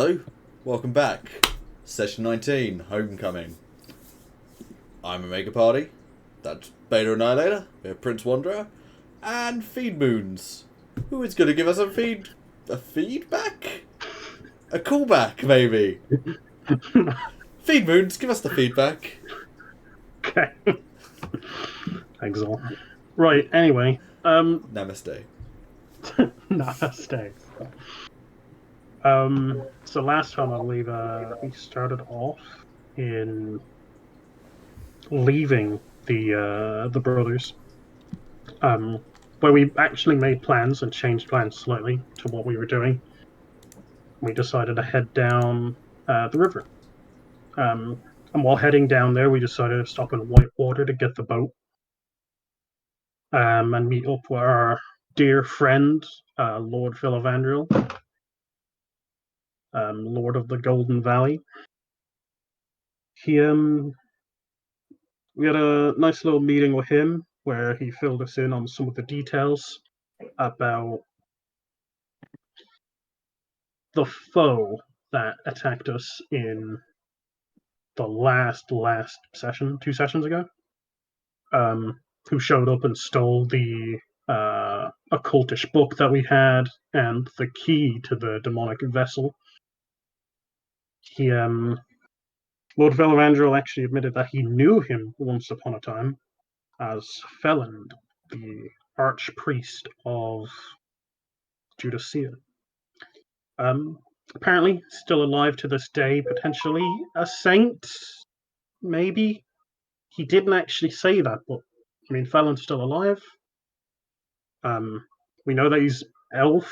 Hello, welcome back. Session 19, Homecoming. I'm Omega Party. That's Beta Annihilator. We have Prince Wanderer. And Feed Moons. Who is going to give us a feedback? A callback, maybe. Feed Moons, give us the feedback. Okay. Thanks all. Right, anyway. Namaste. Namaste. So last time I believe we started off in leaving the brothers. Where we actually made plans and changed plans slightly to what we were doing. We decided to head down the river. And while heading down there, we decided to stop in Whitewater to get the boat. And meet up with our dear friend, Lord Philavandril, Lord of the Golden Valley. We had a nice little meeting with him where he filled us in on some of the details about the foe that attacked us in the last session, 2 sessions ago, who showed up and stole the occultish book that we had and the key to the demonic vessel. Lord Velavandril actually admitted that he knew him once upon a time as Felland, the archpriest of Judicea. Apparently, still alive to this day, potentially a saint, maybe. He didn't actually say that, but I mean, Felland's still alive. We know that he's an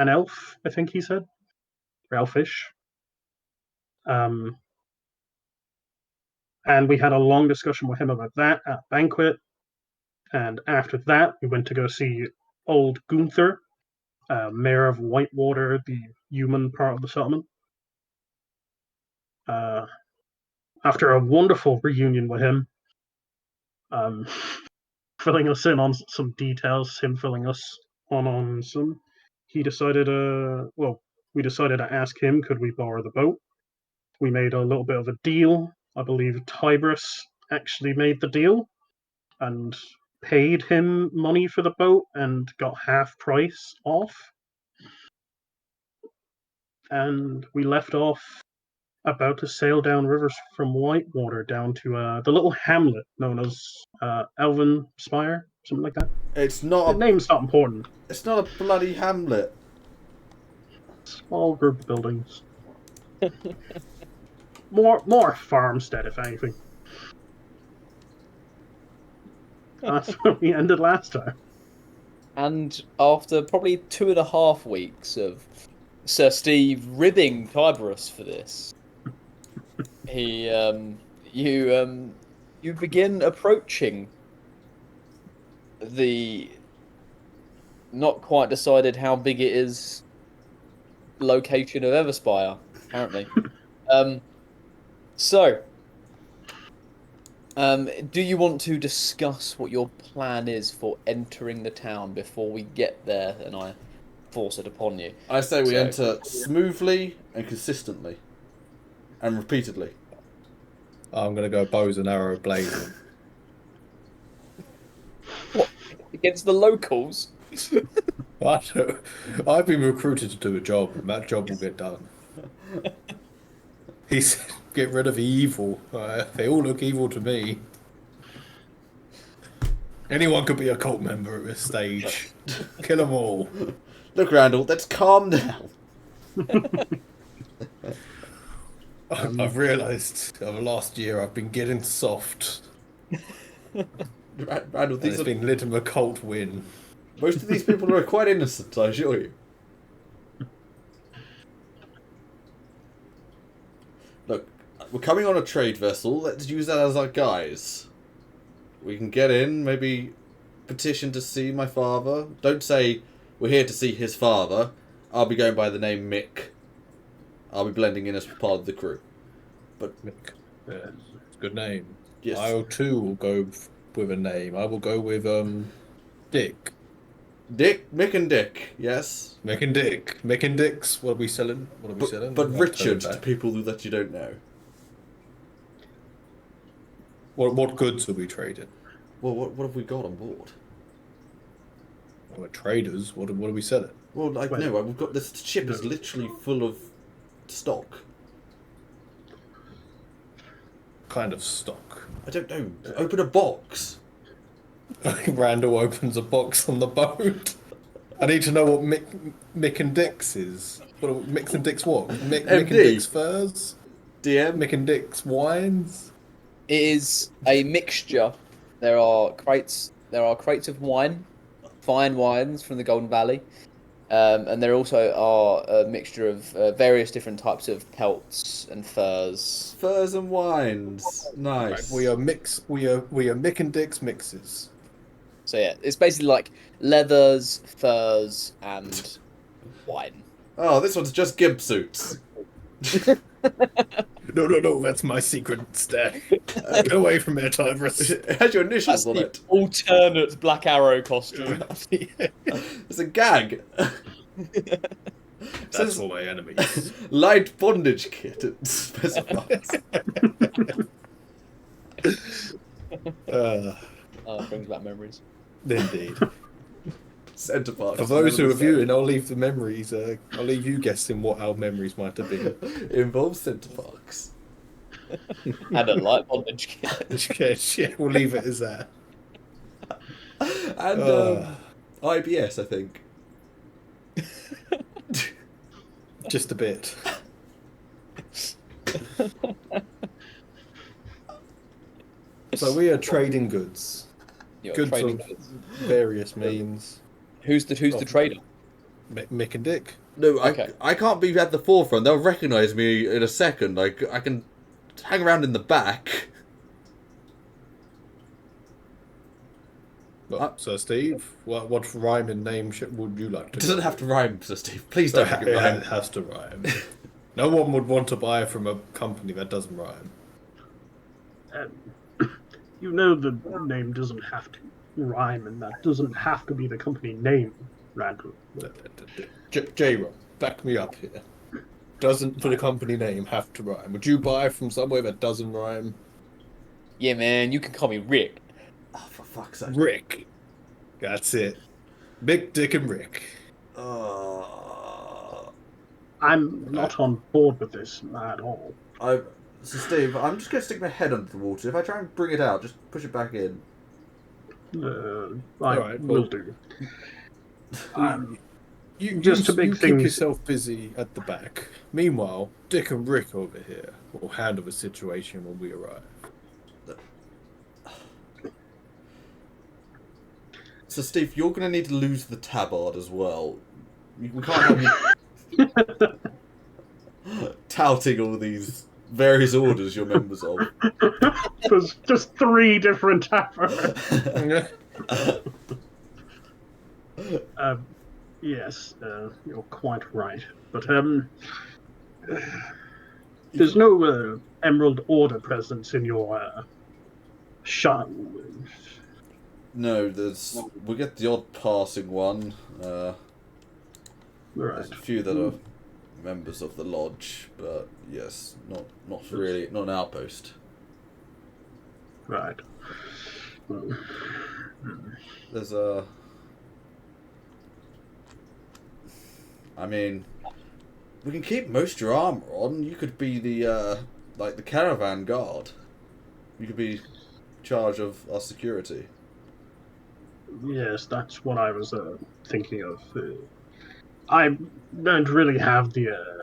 elf, I think he said, or elfish. And we had a long discussion with him about that at banquet. And after that, we went to go see old Gunther, mayor of Whitewater, the human part of the settlement. After a wonderful reunion with him, filling us in on some details, him filling us on some, he decided, we decided to ask him, could we borrow the boat? We made a little bit of a deal. I believe Tiberius actually made the deal and paid him money for the boat and got half price off. And we left off about to sail down rivers from Whitewater down to the little hamlet known as Elven Spire, something like that. It's not The name's not important. It's not a bloody hamlet. Small group of buildings. more farmstead, if anything. That's where we ended last time. And after probably 2.5 weeks of Sir Steve ribbing Tiberius for this, you begin approaching the not quite decided how big it is location of Everspire, apparently. Do you want to discuss what your plan is for entering the town before we get there and I force it upon you? I say we enter smoothly and consistently. And repeatedly. I'm going to go bows and arrow blazing. What? Against the locals? I've been recruited to do a job, and that job will get done. He said, get rid of the evil. They all look evil to me. Anyone could be a cult member at this stage. Kill them all. Look, Randall, let's calm down. I've realised over the last year I've been getting soft. Randall, these it's been lit in a cult win. Most of these people are quite innocent, I assure you. Look, we're coming on a trade vessel. Let's use that as our guise. We can get in, maybe petition to see my father. Don't say we're here to see his father. I'll be going by the name Mick. I'll be blending in as part of the crew. But Mick, yeah, it's a good name. Yes. I too will go with a name. I will go with Dick. Mick and Dick, yes. Mick and Dick. Mick and Dick's, what are we selling? What are we selling? But I'll turn Richard it to back. people that you don't know. What goods are we trading? Well, what have we got on board? We're traders. What are we selling? Well, like, Well, no, we've got this ship is no. literally full of stock. Kind of stock. I don't know. Open a box. Randall opens a box on the boat. I need to know what Mick and Dick's is. What are Mick and Dick's what? Mick and MD. Dick's furs? DM. Mick and Dick's wines? It is a mixture. There are crates of wine, fine wines from the Golden Valley, and there also are a mixture of various different types of pelts and furs. Furs and wines. Nice. Right, we are Mick and Dick's mixes. So yeah, it's basically like leathers, furs, and wine. Oh, this one's just gimp suits. No, that's my secret stash. Get away from it, Tyrus. It has your initials That's on the it. alternate Black Arrow costume. It's a gag. That's all my enemies. Light bondage kit. It specifies. Oh, brings back memories. Indeed. Center part. For those who are viewing, I'll leave the memories. I'll leave you guessing what our memories might have been. It involves center parks. And a light bondage kit. Yeah, we'll leave it as that. And IBS, I think. Just a bit. So we are trading goods. You're Goods trading of goods. various means. Who's the trader? Mick and Dick. No, Okay. I can't be at the forefront. They'll recognise me in a second. Like, I can hang around in the back. Well, Sir Steve, what rhyming name would you like to? It doesn't have to rhyme, Sir Steve. Please don't make it rhyme. It has to rhyme. No one would want to buy from a company that doesn't rhyme. You know the name doesn't have to rhyme, and that doesn't have to be the company name, Randall. J-Rob, back me up here. Doesn't for the company name have to rhyme? Would you buy from somewhere that doesn't rhyme? Yeah, man, you can call me Rick. Oh, for fuck's sake. Rick. That's it. Mick, Dick, and Rick. I'm not on board with this at all. So, Steve, I'm just going to stick my head under the water. If I try and bring it out, just push it back in. I will do. You Just to make keep things- yourself busy at the back. Meanwhile, Dick and Rick over here will handle the situation when we arrive. So, Steve, you're going to need to lose the tabard as well. We can't have you touting all these various orders you're members of. There's just 3 different taverns. Yes, you're quite right. But there's no Emerald Order presence in your shop. No, we get the odd passing one. Right. There's a few that are members of the lodge, but yes, not really, not an outpost. Right. There's I mean, we can keep most of your armor on. You could be the the caravan guard. You could be in charge of our security. Yes, that's what I was thinking of. I don't really have the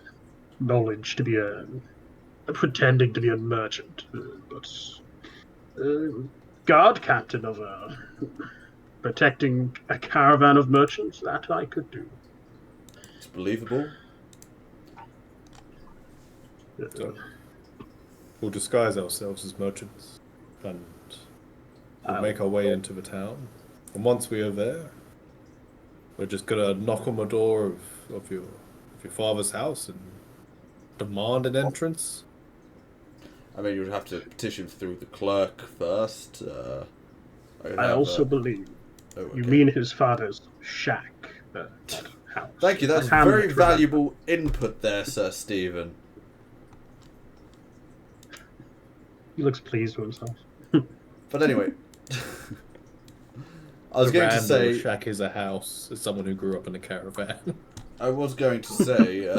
knowledge to be pretending to be a merchant, but guard captain of protecting a caravan of merchants, that I could do. It's believable. So, we'll disguise ourselves as merchants and we'll make our way into the town. And once we are there, we're just gonna knock on the door of your father's house and demand an entrance. I mean, you'd have to petition through the clerk first. I also believe Oh, you okay. mean his father's shack. That house. Thank you. That's A hamlet, very remember. valuable input there, Sir Stephen. He looks pleased with himself. But anyway, I was going to Randall say. shack is a house. As someone who grew up in a caravan. I was going to say.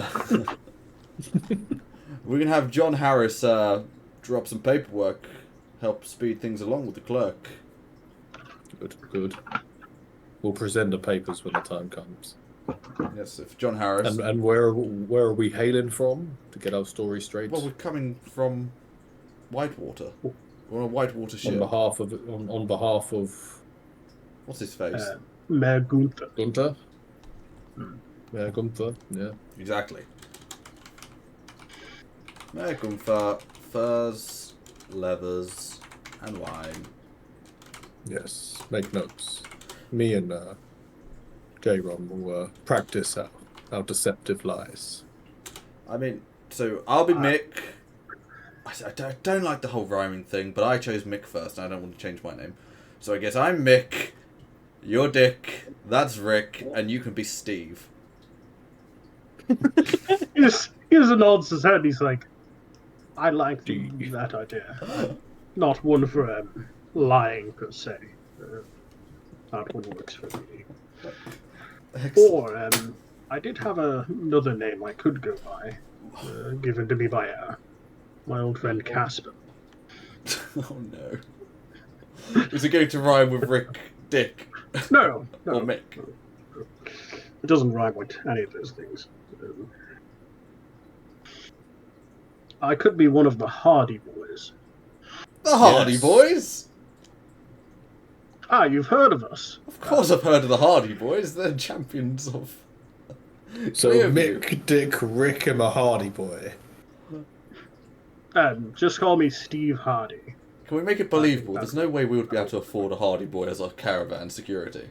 We can have John Harris drop some paperwork, help speed things along with the clerk. Good. We'll present the papers when the time comes. Yes, if John Harris. And where are we hailing from to get our story straight? Well, we're coming from Whitewater. We're on a Whitewater ship. on behalf of What's his face? Mayor Gunther. Gunther. Yeah, Gunther. Yeah. Exactly. Mayor Gunther, furs, leathers, and wine. Yes. Make notes. Me and J-Ron will practice our deceptive lies. I mean, so I'll be Mick. I don't like the whole rhyming thing, but I chose Mick first, and I don't want to change my name. So I guess I'm Mick, you're Dick, that's Rick, and you can be Steve. He just nods his head. He's like, I like that idea. Not one for lying, per se. That one works for me. Or, I did have another name I could go by, given to me by my old friend Casper. Oh no. Is it going to rhyme with Rick, Dick, No. or Mick? It doesn't rhyme with any of those things. I could be one of the Hardy Boys. The Hardy Yes. Boys? Ah, you've heard of us. Of course I've heard of the Hardy Boys. They're champions of... So Three of you. Mick, Dick, Rick, and a Hardy boy. Just call me Steve Hardy. Can we make it believable? There's no way we would be able to afford a Hardy Boy as our caravan security.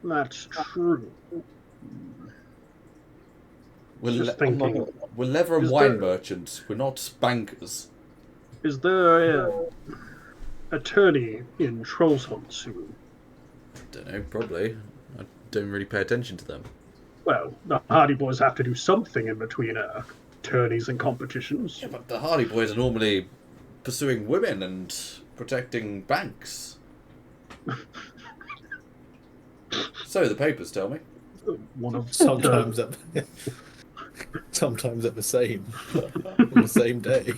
That's true. We're, Just thinking. we're leather and Is wine there- merchants. We're not bankers. Is there a attorney in Trolls Hunt soon? Don't know, probably. I don't really pay attention to them. Well, the Hardy Boys have to do something in between attorneys and competitions. Yeah, but the Hardy Boys are normally pursuing women and protecting banks. So the papers tell me. One of Sometimes at the same on the same day.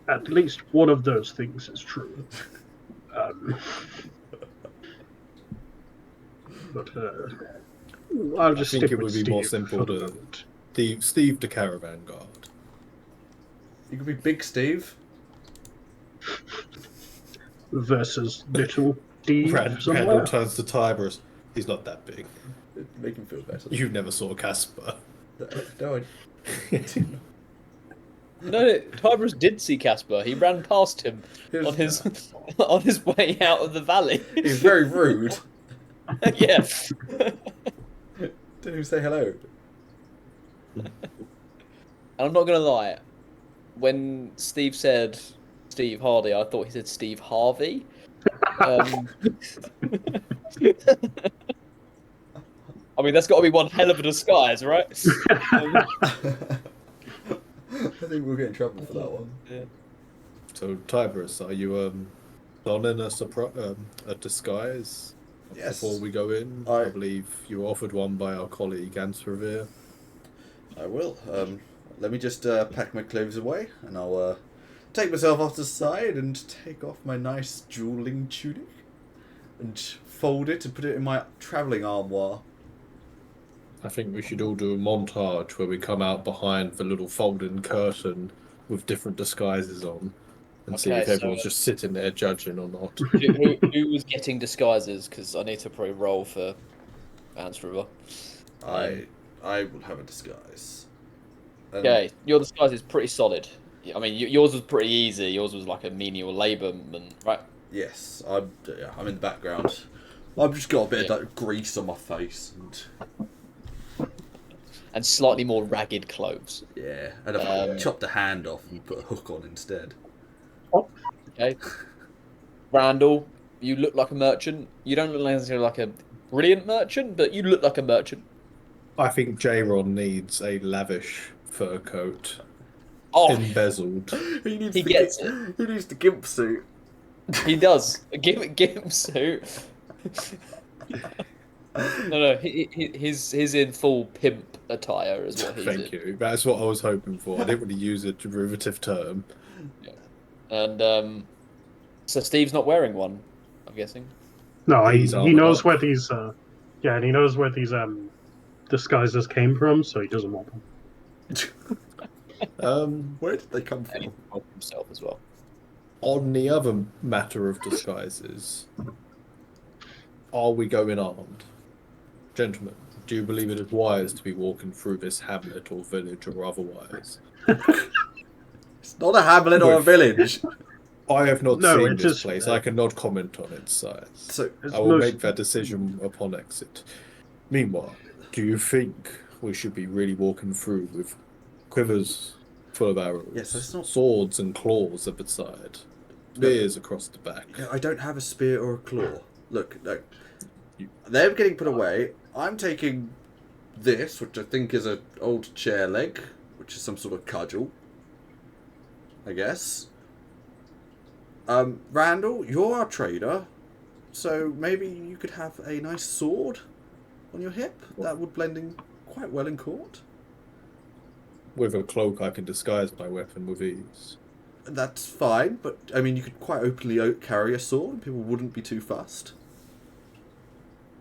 at least one of those things is true. But I'll just I think stick it with would be Steve more for simple the to moment. Steve the caravan guard. You could be Big Steve. Versus Little Steve Randall somewhere. turns to Tiberius. He's not that big. Make him feel better. You never saw Casper. No, No, Tiberius did see Casper. He ran past him Here's- on his on his way out of the valley. he's very rude. Yeah. Didn't even say hello. And I'm not gonna lie, when Steve said Steve Hardy, I thought he said Steve Harvey. I mean, that's got to be one hell of a disguise, right? I think we'll get in trouble for that one. Yeah. So Tiberius, are you donning a disguise Yes. before we go in? I believe you were offered one by our colleague Ansrevere. I will. Let me just pack my clothes away, and I'll take myself off to the side and take off my nice jeweling tunic and fold it and put it in my travelling armoire. I think we should all do a montage where we come out behind the little folding curtain with different disguises on and see Okay, if everyone's so- just sitting there judging or not. Who was getting disguises? Because I need to probably roll for Ants River. I will have a disguise. Okay, your disguise is pretty solid. I mean, yours was pretty easy. Yours was like a menial labourman, right? Yes, I'm in the background. I've just got a bit Yeah. of that grease on my face, And slightly more ragged clothes. and I've chopped a hand off and put a hook on instead. Okay. Randall, You look like a merchant. You don't look necessarily like a brilliant merchant, but you look like a merchant. I think J-Ron needs a lavish fur coat, Oh, embezzled. He needs He the gets He needs the gimp suit. he does. Give him suit. No, he's in full pimp attire, is what he's Thank in. you. That's what I was hoping for. I didn't really use a derivative term. Yeah. And so Steve's not wearing one, I'm guessing. No, He's he armored knows up. where these. Yeah, and he knows where these disguises came from, so he doesn't want them. Where did they come And he from? can help himself as well. On the other matter of disguises, are we going armed? Gentlemen, do you believe it is wise to be walking through this hamlet or village or otherwise? It's not a hamlet or a village. I have not No, seen it's this just, place. I cannot comment on its size. So It's I will most- make that decision upon exit. Meanwhile, do you think we should be really walking through with quivers full of arrows, Yes, that's not- swords and claws at the side, spears across the back? no, I don't have a spear or a claw. Look, no. You- They're getting put away. I'm taking this, which I think is an old chair leg, which is some sort of cudgel, I guess. Randall, you're our trader, so maybe you could have a nice sword on your hip. That would blend in quite well in court. With a cloak, I can disguise my weapon with ease. That's fine, but I mean, you could quite openly carry a sword, and people wouldn't be too fussed.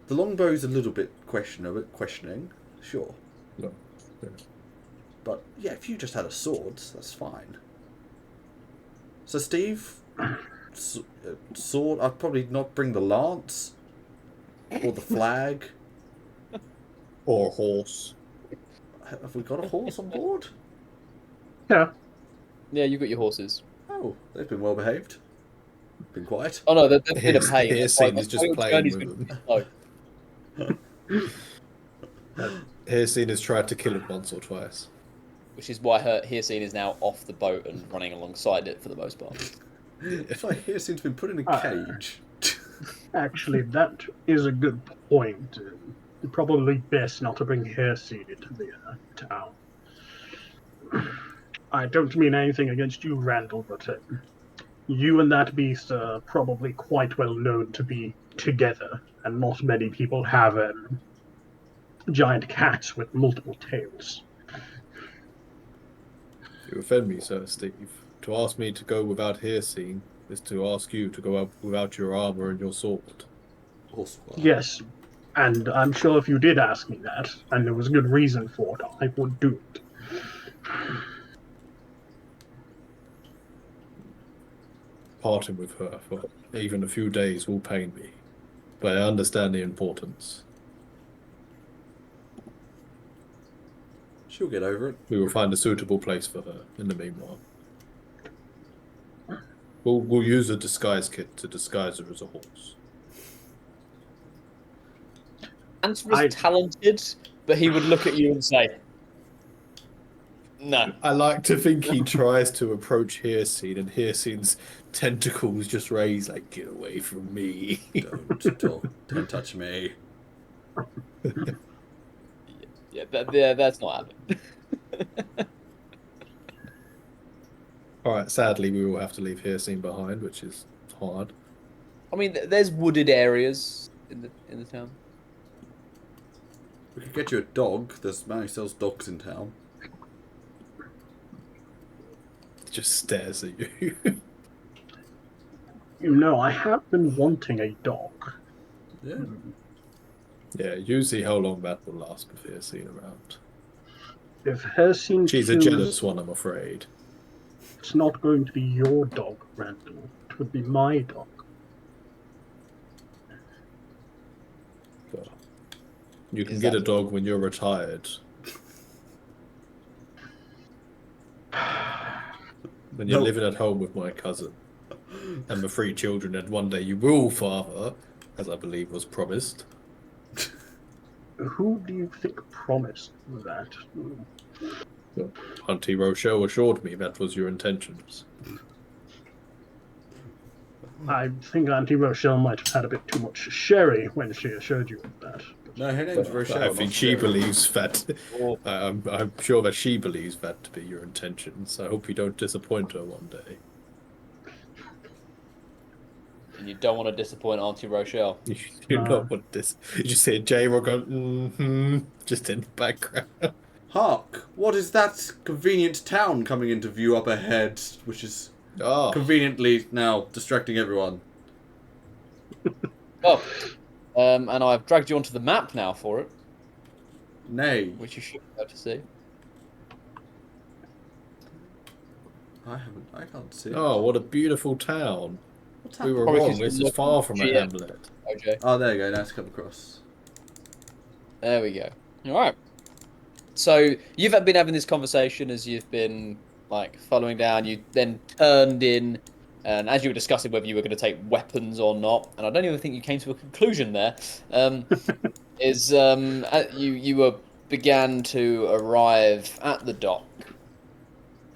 The longbow's a little bit questioning, sure. No. Yeah. But yeah, if you just had a sword, that's fine. So Steve, sword. I'd probably not bring the lance or the flag. Or a horse. Have we got a horse on board? Yeah, Yeah, you got your horses. Oh, they've been well behaved. Been quiet. Oh no, they've been a pain. Here's That's why- Scene is that's just why your playing journey's with been them. slow. Here's has tried to kill it once or twice. Which is why Hircine is now off the boat and running alongside it for the most part. It's like here seems to be put in a Ah. cage. actually, that is a good point. Probably best not to bring Hairseed into the town. I don't mean anything against you, Randall, but you and that beast are probably quite well known to be together, and not many people have giant cats with multiple tails. You offend me, Sir Steve. To ask me to go without Hircine is to ask you to go out without your armor and your sword. Also, Yes, and I'm sure if you did ask me that, and there was a good reason for it, I would do it. Parting with her for even a few days will pain me, but I understand the importance. she'll get over it. We will find a suitable place for her in the meanwhile. We'll use a disguise kit to disguise her as a horse. Answer is I- talented, but he would look at you and say, "No." I like to think he tries to approach Hircine, and Hircine's tentacles just raise like, "Get away from me!" Don't touch me. Yeah, that's not happening. All right. Sadly, we will have to leave Hircine behind, which is hard. I mean, there's wooded areas in the town. We could get you a dog. There's man who sells dogs in town. Just stares at you. You know, I have been wanting a dog. Yeah. Yeah, you see how long that will last with Hircine around. If Hairseed She's a kills, jealous one, I'm afraid. it's not going to be your dog, Randall. It would be my dog. But you can Is get a that- dog when you're retired. When you're No. living at home with my cousin and the 3 children that one day you will father, as I believe was promised. Who do you think promised that? Auntie Rochelle assured me that was your intentions. I think Auntie Rochelle might have had a bit too much sherry when she assured you of that. No, her name's Rochelle. I not think she Sherry. believes that. Oh. I'm sure that she believes that to be your intentions. I hope you don't disappoint her one day. And you don't want to disappoint Auntie Rochelle. You do not want this. You just hear J-Rock go, just in the background. Hark! What is that convenient town coming into view up ahead, which is Oh, conveniently now distracting everyone? Oh, and I've dragged you onto the map now for it, Nay, which you should be able to see. I can't see it. oh, what a beautiful town. What's We happening? were Probably wrong. 'cause you're This is looking far from a GM. hamlet. OJ. Oh, there you go. Now it's come across. There we go. All right. So you've been having this conversation as you've been like following down. You then turned in, and as you were discussing whether you were going to take weapons or not, and I don't even think you came to a conclusion there. You began to arrive at the dock,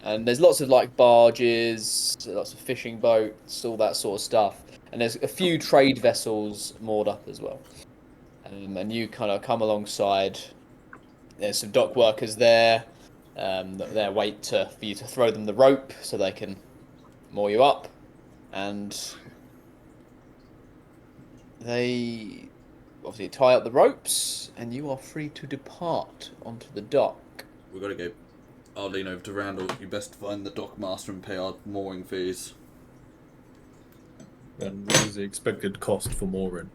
and there's lots of like barges, lots of fishing boats, all that sort of stuff, and there's a few trade vessels moored up as well. And you kind of come alongside. There's some dock workers there. They're wait for you to throw them the rope so they can moor you up, and they obviously tie up the ropes, and you are free to depart onto the dock. We've got to go. I'll lean over to Randall. You best find the dockmaster and pay our mooring fees. And what is the expected cost for mooring?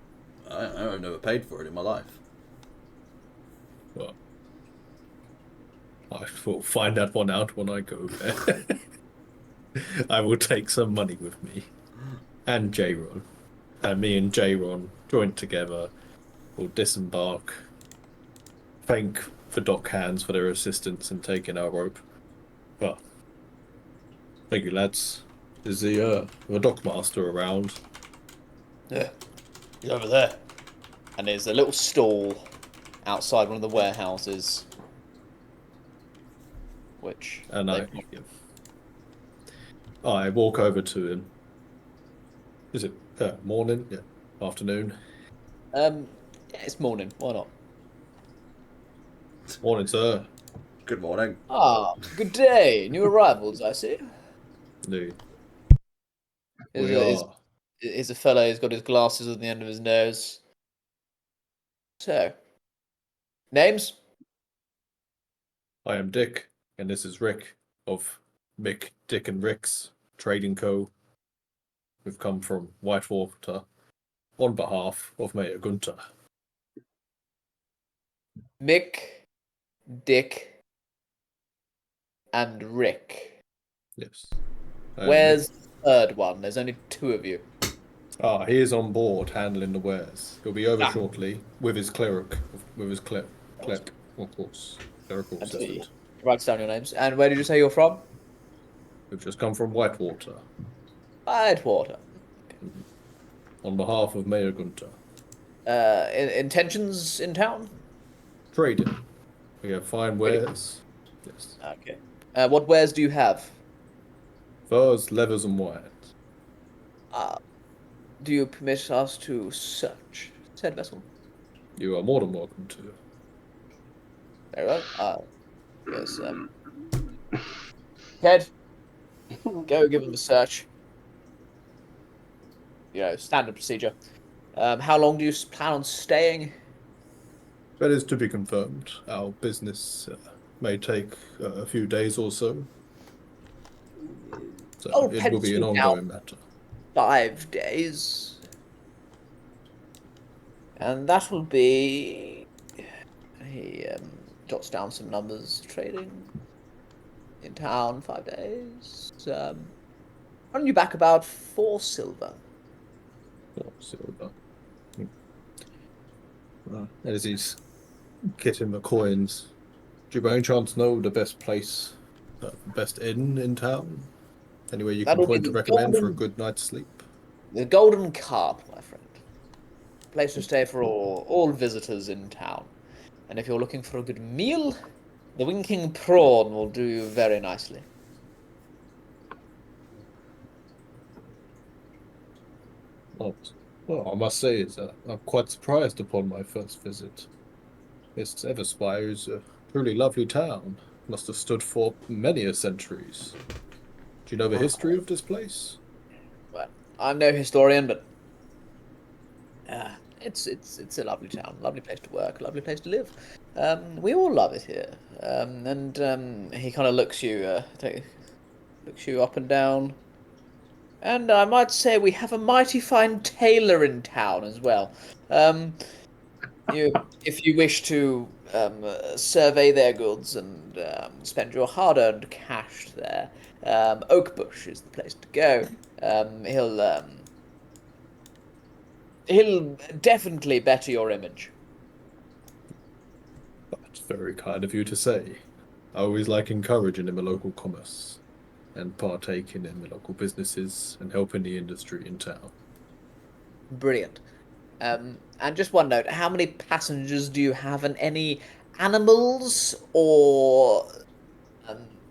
I've never paid for it in my life. Well, I will find that one out when I go there. I will take some money with me. And J-Ron. And me and J-Ron, joined together, will disembark. Thank the dock hands for their assistance in taking our rope. Well, thank you, lads. Is the dockmaster around? Yeah, he's over there. And there's a little stall outside one of the warehouses, which And they- I walk over to him. Is it morning? Yeah, afternoon. yeah, it's morning. Why not? Morning, sir. Good morning. Ah, good day. New arrivals, I see. No, Is a fellow who's got his glasses on the end of his nose. So, names? I am Dick, and this is Rick of Mick, Dick, and Rick's Trading Co. We've come from Whitewater on behalf of Mayor Gunter. Mick, Dick, and Rick. Yes. Where's the third one? There's only two of you. He is on board handling the wares. He'll be over Ah. shortly with his cleric, of course, clerical And assistant. write down your names. And where did you say you're from? We've just come from Whitewater Whitewater. on behalf of Mayor Gunter. Intentions in town? Trading. We have fine wares. Yes. Okay. What wares do you have? Furs, leathers, and wines. Do you permit us to search said vessel? You are more than welcome to. Very well. Yes. Ted, go give them a search. You know, standard procedure. How long do you plan on staying? That is to be confirmed. Our business may take a few days or so. So Oh, it will be an pencil down. ongoing matter. 5 days. And that will be... He jots down some numbers. Trading in town, 5 days. Run you back about 4 silver. Oh, silver. As he's getting the coins, do you by any chance know the best place, best inn in town? Anywhere you can That'll be point to the recommend for a Golden- good night's sleep? The Golden Carp, my friend. Place to stay for all visitors in town. And if you're looking for a good meal, the Winking Prawn will do you very nicely. Well, I must say is I'm quite surprised upon my first visit. This Everspire is a truly lovely town. Must have stood for many a centuries. Do you know the history of this place? Well, I'm no historian, but it's a lovely town, lovely place to work, lovely place to live. We all love it here. And he kind of looks you up and down. And I might say we have a mighty fine tailor in town as well. Um, if you wish to survey their goods and spend your hard-earned cash there, Oakbush is the place to go. He'll definitely better your image. That's very kind of you to say. I always like encouraging in the local commerce and partaking in the local businesses and helping the industry in town. Brilliant. And just one note: how many passengers do you have, and any animals or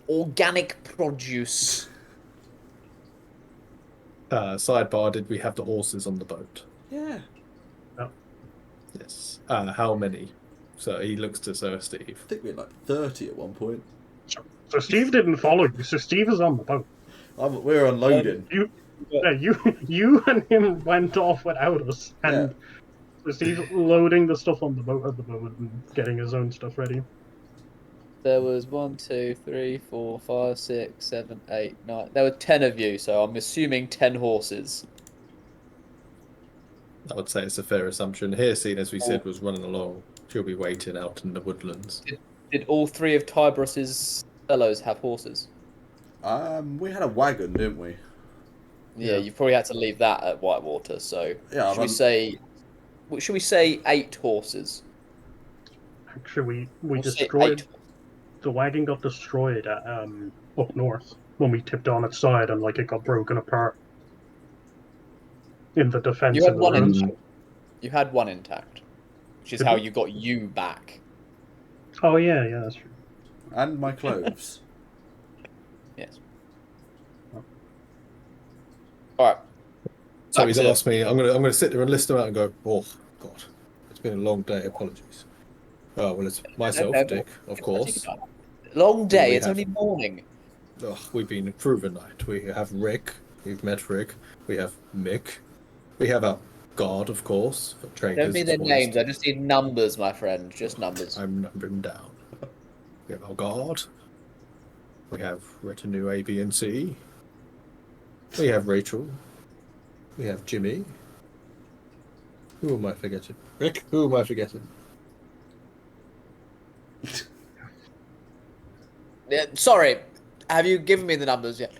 organic produce? Sidebar, did we have the horses on the boat? Yeah. Yes. How many? So he looks to Sir Steve. I think we had like 30 at one point. So Steve didn't follow you. So Steve is on the boat. We're unloading. You and him went off without us, and so Steve's loading the stuff on the boat at the moment and getting his own stuff ready. There was 1, 2, 3, 4, 5, 6, 7, 8, 9. There were 10 of you, so I'm assuming 10 horses. I would say it's a fair assumption. Here, seen as we said, was running along. She'll be waiting out in the woodlands. Did all 3 of Tiberus's fellows have horses? We had a wagon, didn't we? Yeah, you probably had to leave that at Whitewater. So Yeah, should we say 8 horses? Actually, we We'll say destroyed 8. the wagon. Got destroyed at up north when we tipped on its side, and like it got broken apart in the defense. You had of the one roads. intact. You had one intact, which is Did how we? you got you back. Oh yeah, that's true. And my clothes. Yes. All right. So Back he's to- asked me. I'm gonna sit there and list them out and go. Oh God, it's been a long day. Apologies. Oh well, it's myself, No. Dick, of course. Long day. we It's have- only morning. Oh, we've been through the night. We have Rick. We've met Rick. We have Mick. We have our guard, of course. For traders. Don't need their names. I just need numbers, my friend. Just numbers. I'm numbering down. We have our guard. We have retinue A, B, and C. We have Rachel. We have Jimmy. Who am I forgetting? Rick. Who am I forgetting? Yeah, sorry. Have you given me the numbers yet?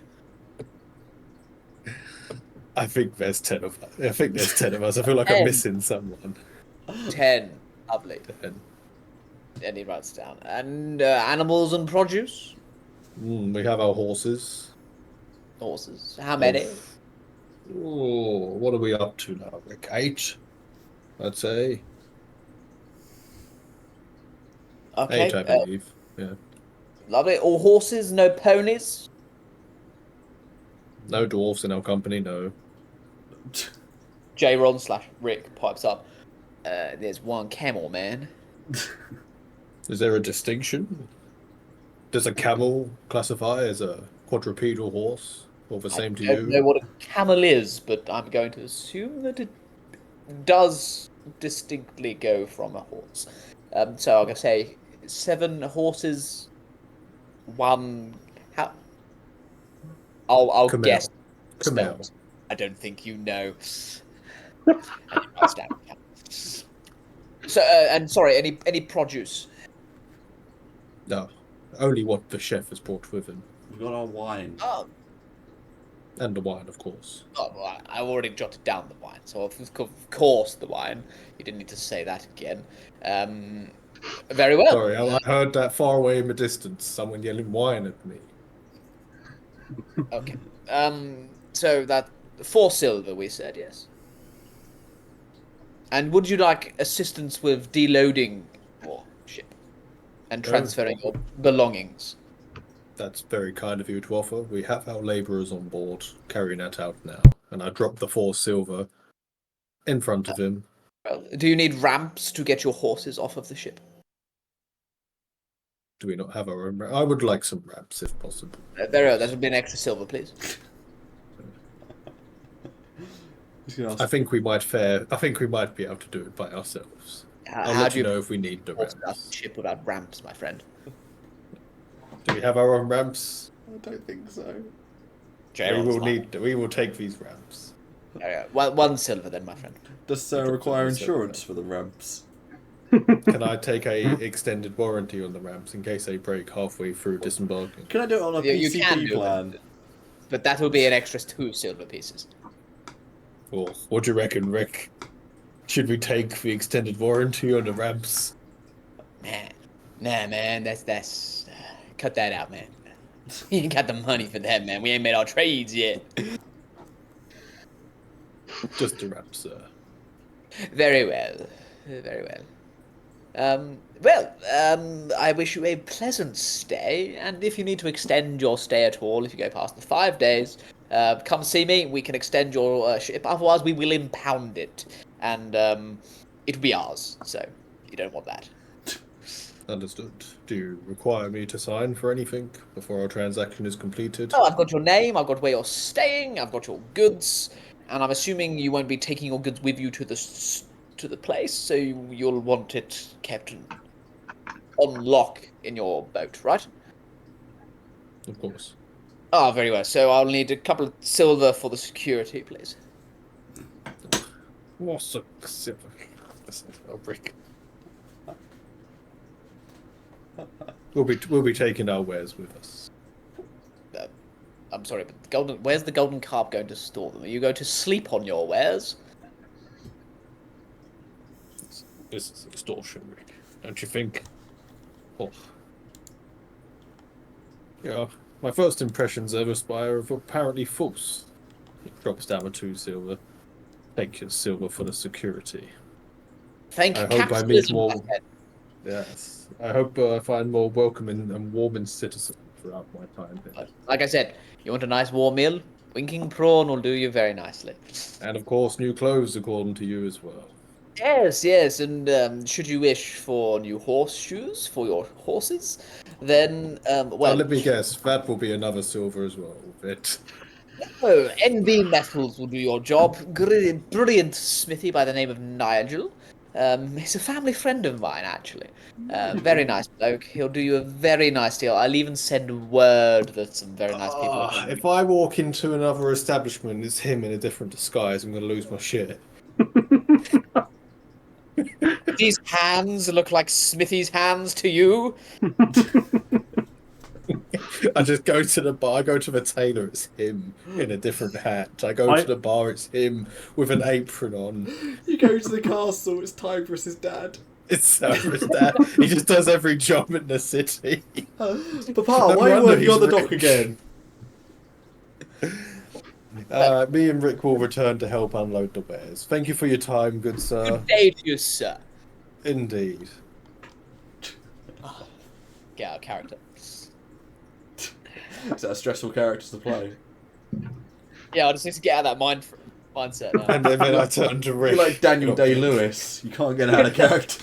I think there's 10 of us. I think there's 10 of us. I feel like I'm 10. missing someone. 10. Lovely. And, And he writes down. And animals and produce? we have our horses. Horses. How many? Oh, what are we up to now, Rick? 8, I'd say. Okay. 8, I believe. Yeah. Lovely. All horses, no ponies? No dwarfs in our company, no. J-Ron / Rick pipes up. There's one camel, man. Is there a distinction? Does a camel classify as a quadrupedal horse? Or the same to I don't know you? what a camel is, but I'm going to assume that it does distinctly go from a horse. So I'm going to say 7 horses, 1... How? I'll Camel. guess. Camel. Spelt. I don't think you know. And he writes down camel. So, and sorry, any produce? No. Only what the chef has brought with him. We've got our wine. Oh, And the wine, of course. well, I already jotted down the wine, so of course the wine. You didn't need to say that again. Very well. Sorry, I heard that far away in the distance. Someone yelling wine at me. Okay. So that 4 silver, we said, yes. And would you like assistance with deloading your ship and transferring your belongings? That's very kind of you to offer. We have our labourers on board carrying that out now. And I dropped the 4 silver In front of him. Well, do you need ramps to get your horses off of the ship? Do we not have our own? I would like some ramps if possible. Very well. That would be an extra silver, please. I think we might be able to do it by ourselves. I'll let you know if we need the ramps. ramps. Ship without ramps, my friend. Do we have our own ramps? I don't think so. We will take these ramps. Yeah. Well, 1 silver then, my friend. Does require insurance for the ramps? Can I take a extended warranty on the ramps in case they break halfway through disembarking? Can I do it on a PCP plan? But that will be an extra 2 silver pieces. Well, what do you reckon, Rick? Should we take the extended warranty on the ramps? Man, that's cut that out, man. You ain't got the money for that, man. We ain't made our trades yet. Just the ramps, sir. Very well. I wish you a pleasant stay, and if you need to extend your stay at all, if you go past the 5 days, come see me. We can extend your ship. Otherwise, we will impound it, and it'll be ours. So you don't want that. Understood. Do you require me to sign for anything before our transaction is completed? Oh, I've got your name. I've got where you're staying. I've got your goods, and I'm assuming you won't be taking your goods with you to the place, so you'll want it kept on lock in your boat, right? Of course. Oh, very well. So I'll need a couple of silver for the security, please. What's a silver? I'll break. We'll be taking our wares with us. I'm sorry, but where's the golden carp going to store them? Are you going to sleep on your wares? This is extortion, Rick. Don't you think? Oh. Yeah, my first impressions of Aspire are apparently false. He drops down to 2 silver. Take your silver for the security. Thank I you. hope I meet more. Yes, I hope I find more welcoming and warming citizens throughout my time here. Like I said, you want a nice warm meal? Winking prawn will do you very nicely. And of course, new clothes according to you as well. Yes, and should you wish for new horseshoes for your horses, then, well... let me guess, that will be another silver as well, but... Oh, NB Metals will do your job. Brilliant smithy by the name of Nigel. He's a family friend of mine, actually. Very nice bloke. He'll do you a very nice deal. I'll even send word that some very nice people are coming. If I walk into another establishment, it's him in a different disguise, I'm going to lose my shit. These hands look like Smithy's hands to you? I just go to the bar, I go to the tailor, it's him in a different hat. I go to the bar, it's him with an apron on. You go to the castle, it's Tigress's dad. It's Cypress dad. He just does every job in the city. Papa, why are you working on the dock again? Me and Rick will return to help unload the wares. Thank you for your time, good sir. Good day to you, sir. Indeed. Get out of character. Is that a stressful character to play? Yeah, I just need to get out of that mindset now. And then I turn to Rick. You're like Daniel Day-Lewis. You can't get out of character.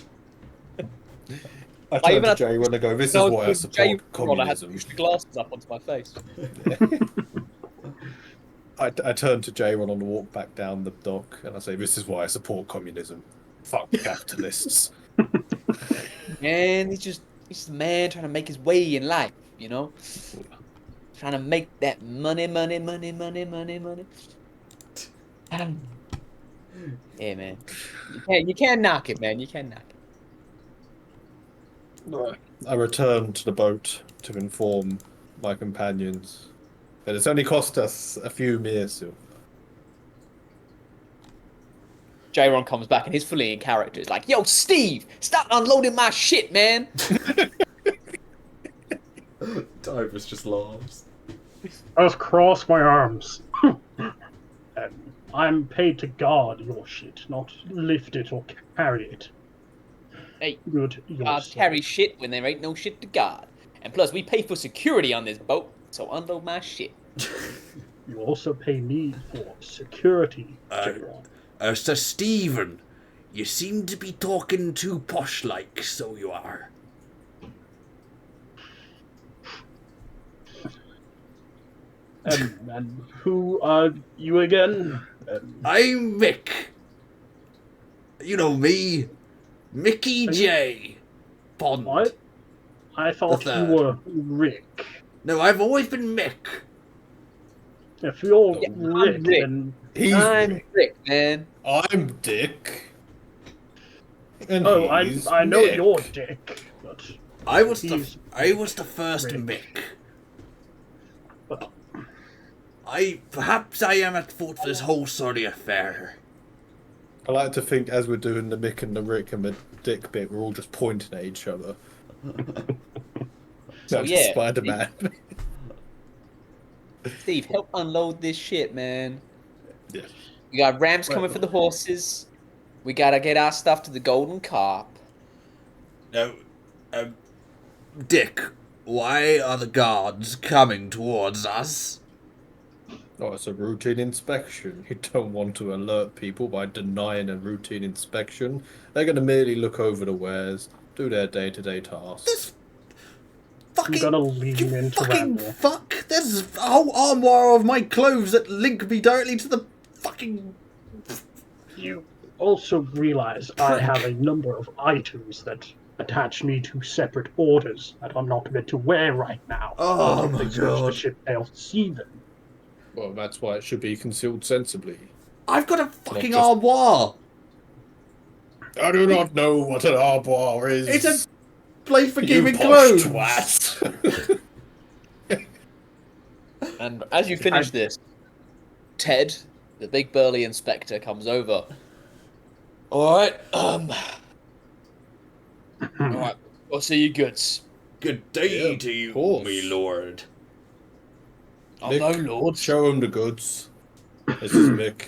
I turn to Jay when I go, this is why I support communism. I had to push the glasses up onto my face. I turn to Jay when on the walk back down the dock and I say, this is why I support communism. Fuck capitalists. Man, he's a man trying to make his way in life, you know? Trying to make that money. Yeah, man. You can't knock it, man. You can't knock it. I return to the boat to inform my companions that it's only cost us a few mere silver. J-Ron comes back and he's fully in character. He's like, yo, Steve, stop unloading my shit, man. Divers just laughs. Just cross my arms. I'm paid to guard your shit, not lift it or carry it. Hey, good. Carry shit when there ain't no shit to guard. And plus, we pay for security on this boat, so unload my shit. You also pay me for security, J-Ron. Sir Stephen, you seem to be talking too posh-like, so you are. And who are you again? I'm Mick. You know me. Mickey Are you- J. Pond. What? I thought you third. were Rick. No, I've always been Mick. If you're Yeah, Rick, I'm Rick. then I'm Rick. Rick, man. I'm Dick. And he's I know Mick. you're Dick, but I was he's the first Rick. Mick. But Perhaps I am at fault for this whole sorry affair. I like to think as we're doing the Mick and the Rick and the Dick bit, we're all just pointing at each other. So, That's yeah. Spider-Man. Steve, help unload this shit, man. Yeah. We got ramps coming for the horses. We gotta get our stuff to the Golden Carp. Now, Dick, why are the guards coming towards us? Oh, it's a routine inspection. You don't want to alert people by denying a routine inspection. They're going to merely look over the wares, do their day-to-day tasks. This fucking... I'm gonna lean into fucking Randall. fuck! There's a whole armoire of my clothes that link me directly to the fucking... You also realize I have a number of items that attach me to separate orders that I'm not meant to wear right now. Oh If my they search the God. ship, they'll see them. Well, that's why it should be concealed sensibly. I've got a fucking just- armoire! I do not know what an armoire is. It's a place for You keeping posh clothes! twat. And as you finish this, Ted, the big burly inspector, comes over. Alright, alright, what's your goods? Good day Yeah, to you, of course. me lord. I'm no lord. Show him the goods. This is Mick.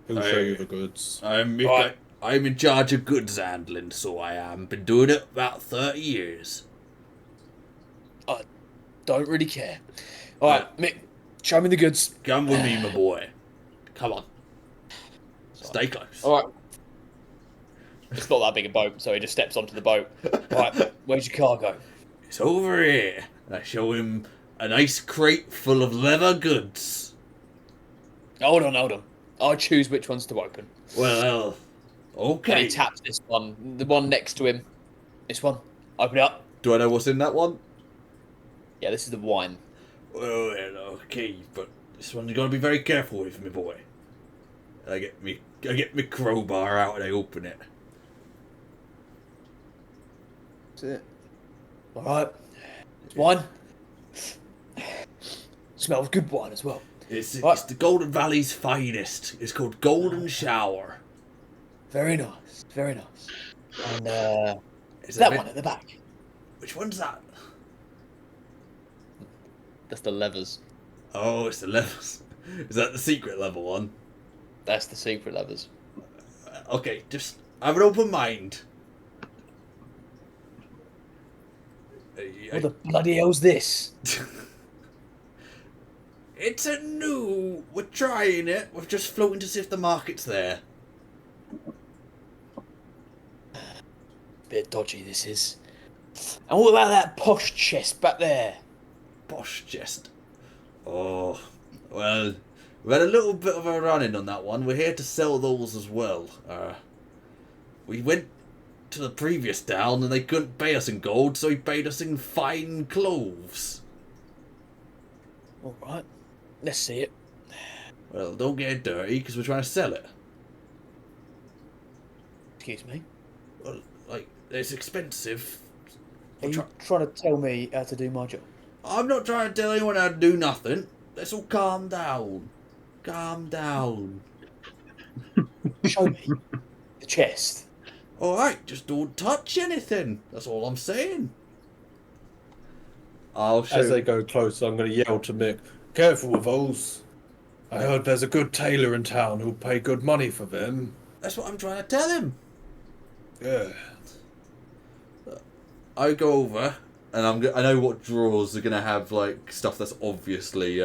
He'll show Hey. you the goods. I'm Right. I'm in charge of goods handling, so I am. Been doing it about 30 years. Don't really care. Alright, Mick, show me the goods. Come with me, my boy. Come on. Stay close. Alright. It's not that big a boat, so he just steps onto the boat. Alright, where's your cargo? It's over here. And I show him a nice crate full of leather goods. Hold on. I'll choose which ones to open. Well, And okay. he taps this one, the one next to him. This one. Open it up. Do I know what's in that one? Yeah, this is the wine. Well, okay, but this one you gotta be very careful with, my boy. And I get me crowbar out and I open it. That's it. Alright. It's wine. Smells good wine as well. It's What? the Golden Valley's finest. It's called Golden Shower. Very nice. Very nice. And Is that it- one at the back. Which one's that? That's the levers. Oh, it's the levels. Is that the secret level one? That's the secret levers. Okay, just have an open mind. What the bloody hell's this? It's a new. We're trying it. We're just floating to see if the market's there. Bit dodgy this is. And what about that posh chest back there? Bosh chest. Oh, well, we had a little bit of a run-in on that one. We're here to sell those as well. We went to the previous town and they couldn't pay us in gold, so he paid us in fine cloves. Alright. Let's see it. Well, don't get it dirty because we're trying to sell it. Excuse me. Well, like, it's expensive. Are you trying to tell me how to do my job? I'm not trying to tell anyone how to do nothing. Let's all calm down. Calm down. Show me the chest. Alright, just don't touch anything. That's all I'm saying. I'll show As they go close, I'm going to yell to Mick, "Careful with those. I heard there's a good tailor in town who'll pay good money for them." That's what I'm trying to tell him. Yeah. I go over, and I know what drawers are gonna have like stuff that's obviously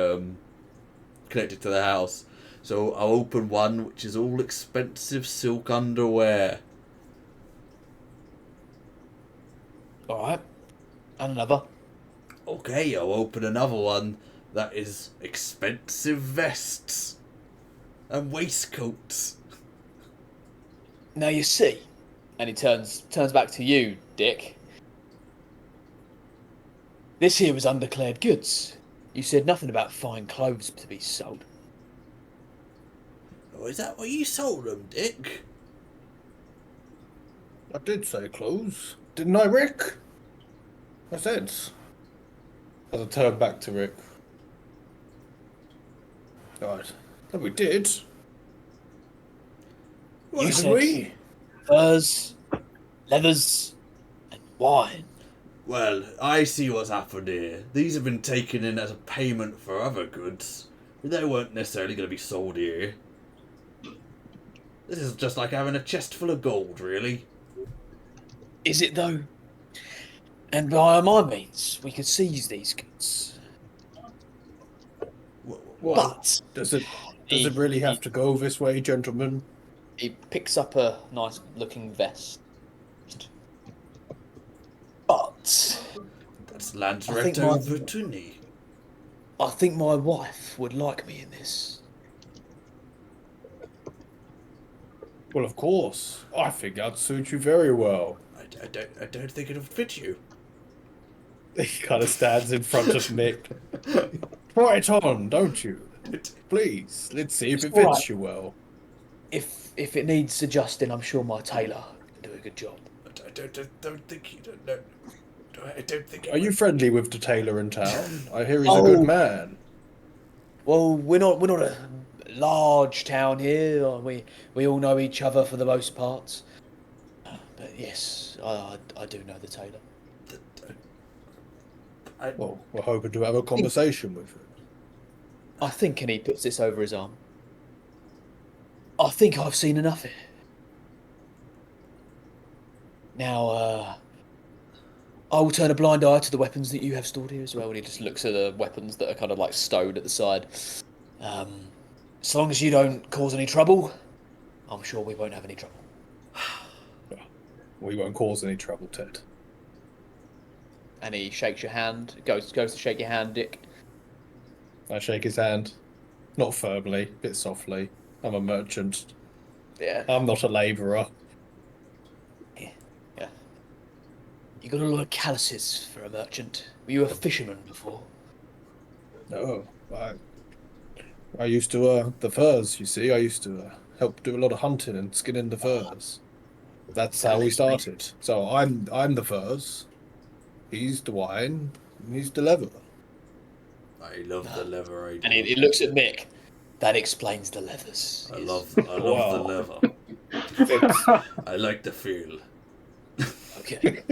connected to the house. So I'll open one which is all expensive silk underwear. Alright. And another. Okay, I'll open another one that is expensive vests and waistcoats. Now you see. And he turns back to you, Dick. This here is undeclared goods. You said nothing about fine clothes to be sold. Oh, is that what you sold them, Dick? I did say clothes, didn't I, Rick? I said. As I turned back to Rick. Right. No, we did. You Did said we? furs, leathers, and wine. Well, I see what's happened here. These have been taken in as a payment for other goods. They weren't necessarily going to be sold here. This is just like having a chest full of gold, really. Is it though? And by my means, we could seize these goods. But Does it really have to go this way, gentlemen? he picks up a nice looking vest. But That's lands I right think my- over to me. I think my wife would like me in this. Well, of course. I think I'd suit you very well. I don't think it'll fit you. He kind of stands in front of Mick. Try it on, don't you? Please, let's see if it It's all fits right. you well. If it needs adjusting, I'm sure my tailor can do a good job. I don't think you don't know. I don't think. Are you friendly with the tailor in town? I hear he's a Oh. good man. Well, we're not a large town here. We all know each other for the most part. But yes, I do know the tailor. Well, we're hoping to have a conversation with him. I think, and he puts this over his arm. I think I've seen enough here. Now, I will turn a blind eye to the weapons that you have stored here as well. And he just looks at the weapons that are kind of like stowed at the side. As long as you don't cause any trouble, I'm sure we won't have any trouble. We won't cause any trouble, Ted. And he shakes your hand. Goes to shake your hand, Dick. I shake his hand. Not firmly, a bit softly. I'm a merchant. Yeah. I'm not a labourer. Yeah. You got a lot of calluses for a merchant. Were you a fisherman before? No, I used to, the furs, you see. I used to help do a lot of hunting and skinning the furs. That's how we started. So I'm the furs. He's the wine. And he's the leather. I love the leather. I do. And he looks at Mick. That explains the leathers. I love the Wow. leather. I like the feel. Okay.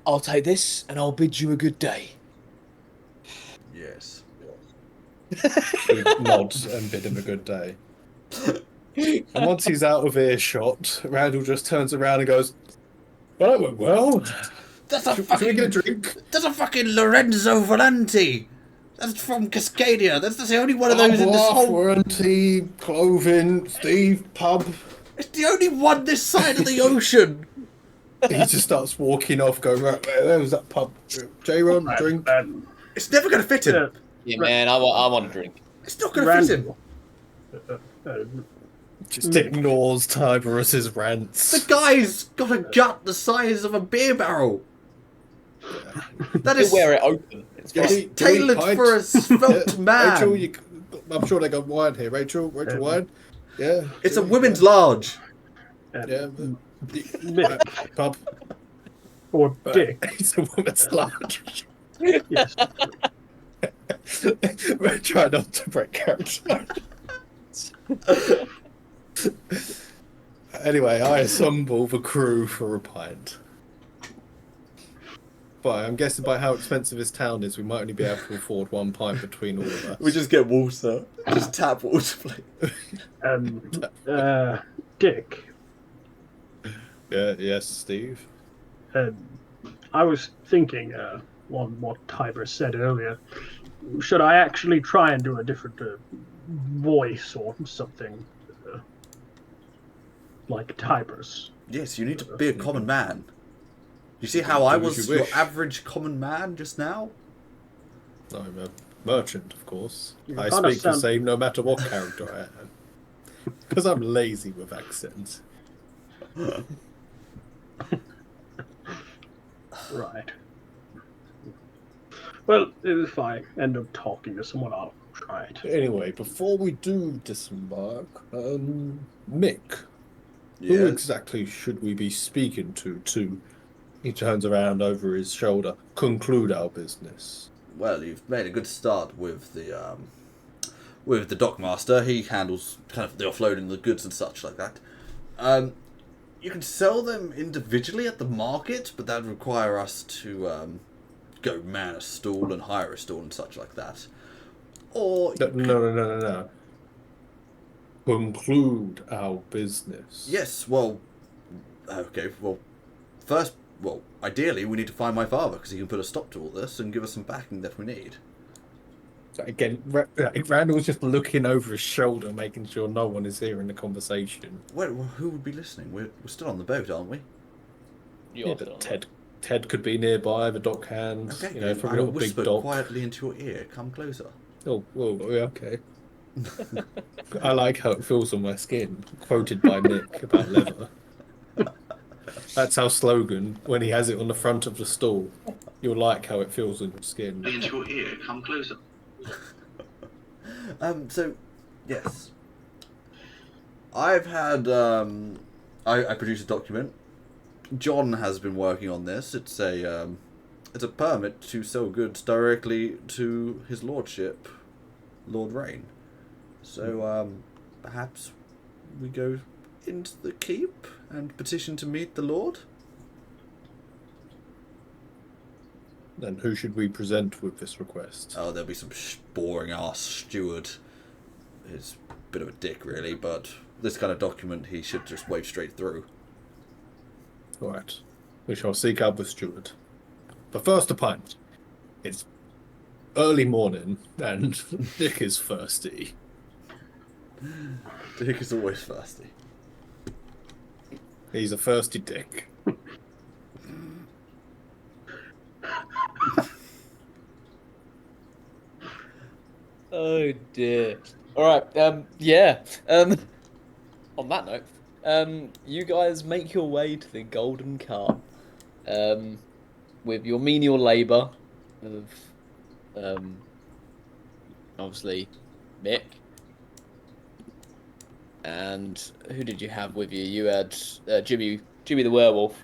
I'll take this and I'll bid you a good day. Yes. We nod and bid him a good day. And once he's out of earshot, Randall just turns around and goes, "Well, that went well. That's a Should we fucking. get a drink?" That's a fucking Lorenzo Volante. That's from Cascadia. That's the only one of those in this whole. Warranty, clothing, Steve, pub. It's the only one this side of the ocean. He just starts walking off, going, "Right, there was that pub. J-Ron, drink." It's never going to fit him. Yeah, Yeah, man, I want a drink. It's not going to fit him. Just ignores Tiberius's rants. The guy's got a gut the size of a beer barrel. That You is wear it open. It's Yeah, fine. he- tailored Pint. for a svelte Yeah, man. Rachel, I'm sure they got wine here. Rachel, wine. Yeah. It's a women's large. Yeah. Mick Pub. or Dick. It's a woman's large. Yes. Try not to break character. Anyway, I assemble the crew for a pint. But I'm guessing by how expensive this town is, we might only be able to afford one pint between all of us. We just get water. Just tap water, please. Dick. Yeah, yes, Steve. I was thinking on what Tiber said earlier. Should I actually try and do a different voice or something like Tiber's. Yes, you need to be a common man. You see how I was your average common man just now? I'm a merchant, of course. You're I gonna speak the sound- same no matter what character I am. Because I'm lazy with accents. Right. Well, if I end up talking to someone, I'll try it. Anyway, before we do disembark, Mick, who Yeah. exactly should we be speaking to, he turns around over his shoulder, conclude our business? Well, you've made a good start with the dockmaster. He handles kind of the offloading the goods and such like that. You can sell them individually at the market, but that would require us to go man a stall and hire a stall and such like that. Or No. Conclude our business. yes, well, okay, well, first, well, ideally we need to find my father because he can put a stop to all this and give us some backing that we need. So again, Randall's just looking over his shoulder, making sure no one is hearing the conversation. Well, who would be listening? We're still on the boat, aren't we? Yeah, but Ted could be nearby, the dock hands. Okay, You know, from I'll a big whisper dock. quietly into your ear. Come closer. Oh, yeah, okay. I like how it feels on my skin. Quoted by Nick about leather. That's our slogan when he has it on the front of the stall. You'll like how it feels on your skin. Into your ear, come closer. So, yes. I've had, I produced a document. John has been working on this. It's a permit to sell goods directly to his lordship, Lord Rain. So, perhaps we go into the keep and petition to meet the Lord? Then who should we present with this request? Oh, there'll be some boring ass steward. He's a bit of a dick, really, but this kind of document he should just wave straight through. All right. We shall seek out the steward. But first a pint. It's early morning and Dick is thirsty. Dick is always thirsty. He's a thirsty Dick. Oh dear. All right. Yeah. On that note, you guys make your way to the Golden Cart, with your menial labour of, obviously, Mick. And who did you have with you? You had Jimmy the werewolf.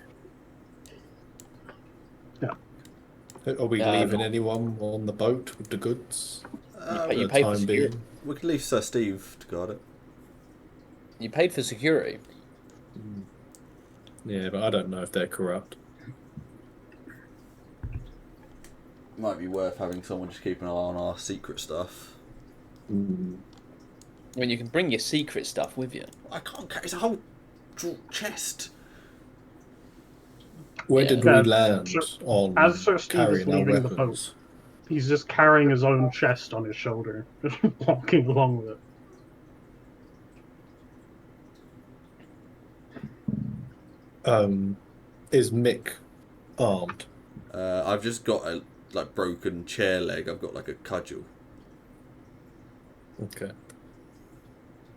Are we leaving anyone on the boat with the goods? You paid for security. We can leave Sir Steve to guard it. You paid for security. Yeah, but I don't know if they're corrupt. Might be worth having someone just keep an eye on our secret stuff. I mean, you can bring your secret stuff with you. I can't carry. It's a whole chest. Where Yeah. did we land on As Sir Steve is carrying our leaving the weapons? boat, he's just carrying his own chest on his shoulder, just walking along with it. Is Mick armed? I've just got a broken chair leg. I've got like a cudgel. Okay.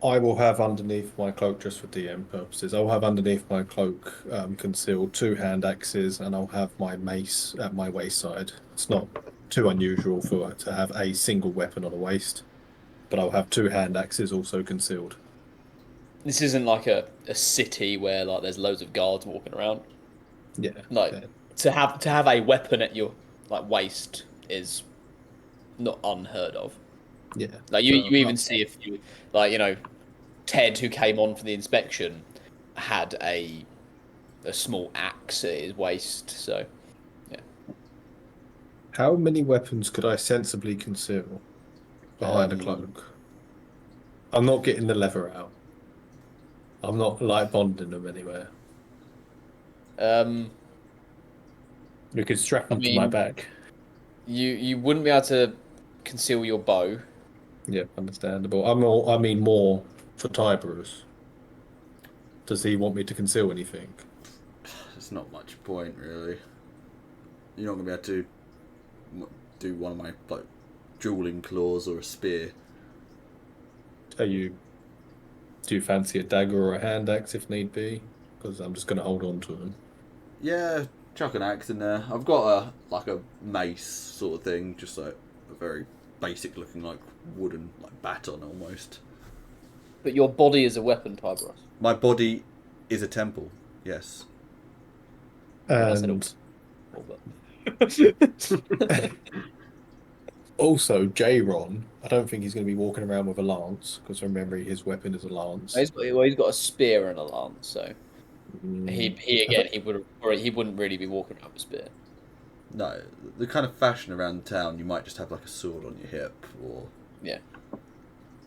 I will have underneath my cloak, just for DM purposes, I'll have underneath my cloak concealed 2 hand axes, and I'll have my mace at my waist-side. It's not too unusual to have a single weapon on a waist, but I'll have 2 hand axes also concealed. This isn't like a city where like there's loads of guards walking around. Yeah. Like yeah. to have a weapon at your waist is not unheard of. Yeah. Like you even see if you Ted, who came on for the inspection, had a small axe at his waist. So yeah. How many weapons could I sensibly conceal behind a cloak? I'm not getting the leather out. I'm not bonding them anywhere. You could strap them to my back. You wouldn't be able to conceal your bow. Yeah, understandable. I mean more for Tiberius. Does he want me to conceal anything? There's not much point, really. You're not going to be able to do one of my like dueling claws or a spear. Do you fancy a dagger or a hand axe if need be? Because I'm just going to hold on to them. Yeah, chuck an axe in there. I've got a mace sort of thing, just like a very basic looking like wooden like baton almost. But your body is a weapon, Tiberius. My body is a temple. Yes. I said And but... also, J-Ron, I don't think he's going to be walking around with a lance, because remember, his weapon is a lance. he's got a spear and a lance, so he I don't- he wouldn't really be walking around with a spear. No, the kind of fashion around town, you might just have like a sword on your hip, or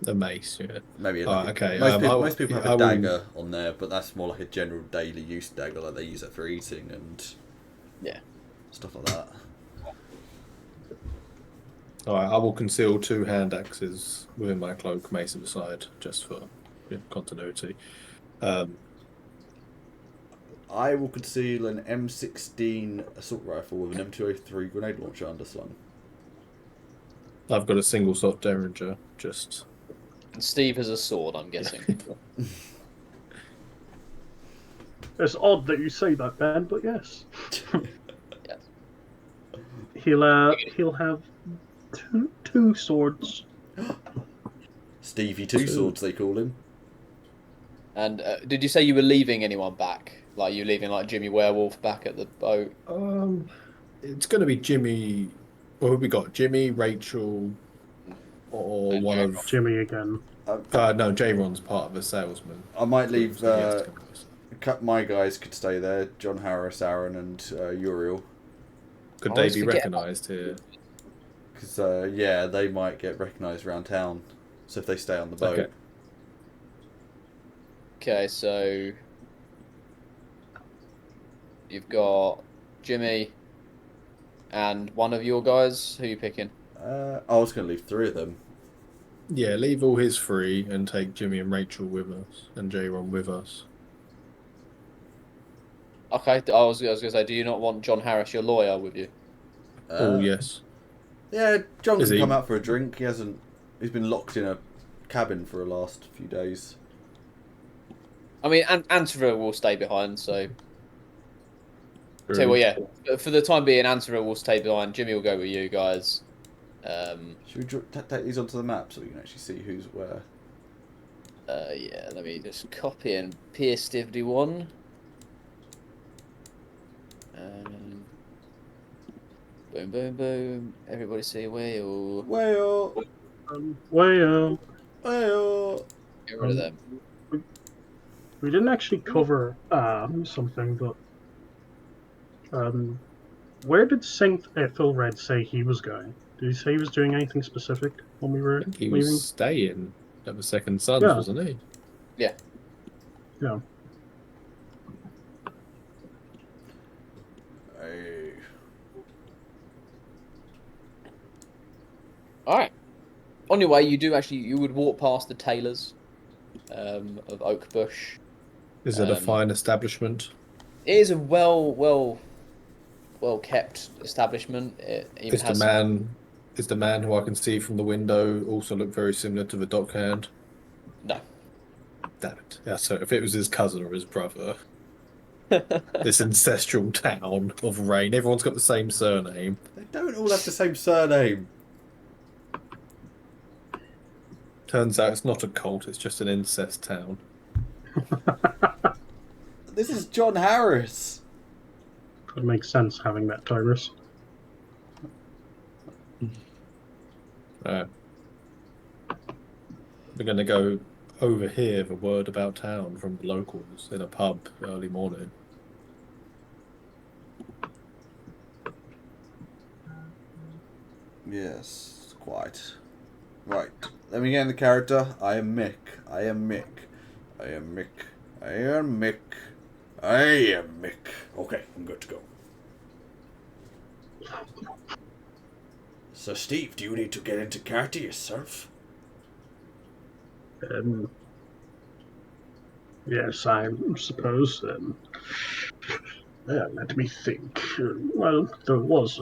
A mace, yeah. maybe Okay. most people have I a will- dagger on there, but that's more like a general daily use dagger, like they use it for eating and stuff like that. I will conceal 2 hand axes within my cloak, mace at the side, just for continuity. I will conceal an M16 assault rifle with an M203 grenade launcher underslung. I've got a single shot derringer, just... And Steve has a sword, I'm guessing. It's odd that you say that, Ben, but yes. Yes. He'll have two swords. Stevie Two Swords, they call him. And did you say you were leaving anyone back? Like you leaving like Jimmy Werewolf back at the boat? It's going to be Jimmy... What have we got? Jimmy, Rachel, or And one J-Ron. of... Jimmy again. No, J-Ron's part of a salesman. I might leave. So he has to come with us. My guys could stay there. John Harris, Aaron, and Uriel. Could I they always be forget recognised here? Because they might get recognised around town. So if they stay on the boat. Okay. Okay, so you've got Jimmy and one of your guys. Who are you picking? I was going to leave 3 of them. Yeah, leave all his free and take Jimmy and Rachel with us, and J-Ron with us. Okay, I was going to say, do you not want John Harris, your lawyer, with you? Yes. Yeah, John Is can he- come out for a drink. He's been locked in a cabin for the last few days. I mean, Ansara will stay behind, so... So, well, yeah. For the time being, Ansara will stay behind. Jimmy will go with you guys. Should we take these onto the map so we can actually see who's where? Yeah, let me just copy and paste everyone. Boom, boom, boom. Everybody say whale. Well, Well, Get rid of them. we didn't actually cover something, but where did Saint Ethelred say he was going? Did he say he was doing anything specific when we were I think he leaving? was staying at the Second Sons, Yeah. wasn't he? Yeah. Yeah. Hey. Alright. On your way, you would walk past the tailors of Oakbush. Is it a fine establishment? It is a well kept establishment. It even Is has the man who I can see from the window also look very similar to the dockhand? No. Damn it. Yeah, so if it was his cousin or his brother, this ancestral town of Rain, everyone's got the same surname. They don't all have the same surname. Turns out it's not a cult, it's just an incest town. This is John Harris. Could make sense having that Tyrus. We're going to go overhear the word about town from the locals in a pub early morning. Yes, quite. Right. Let me get in the character. I am Mick. I am Mick. I am Mick. I am Mick. I am Mick. Okay, I'm good to go. So, Steve, do you need to get into character yourself? Yes, I suppose. Let me think. Well, there was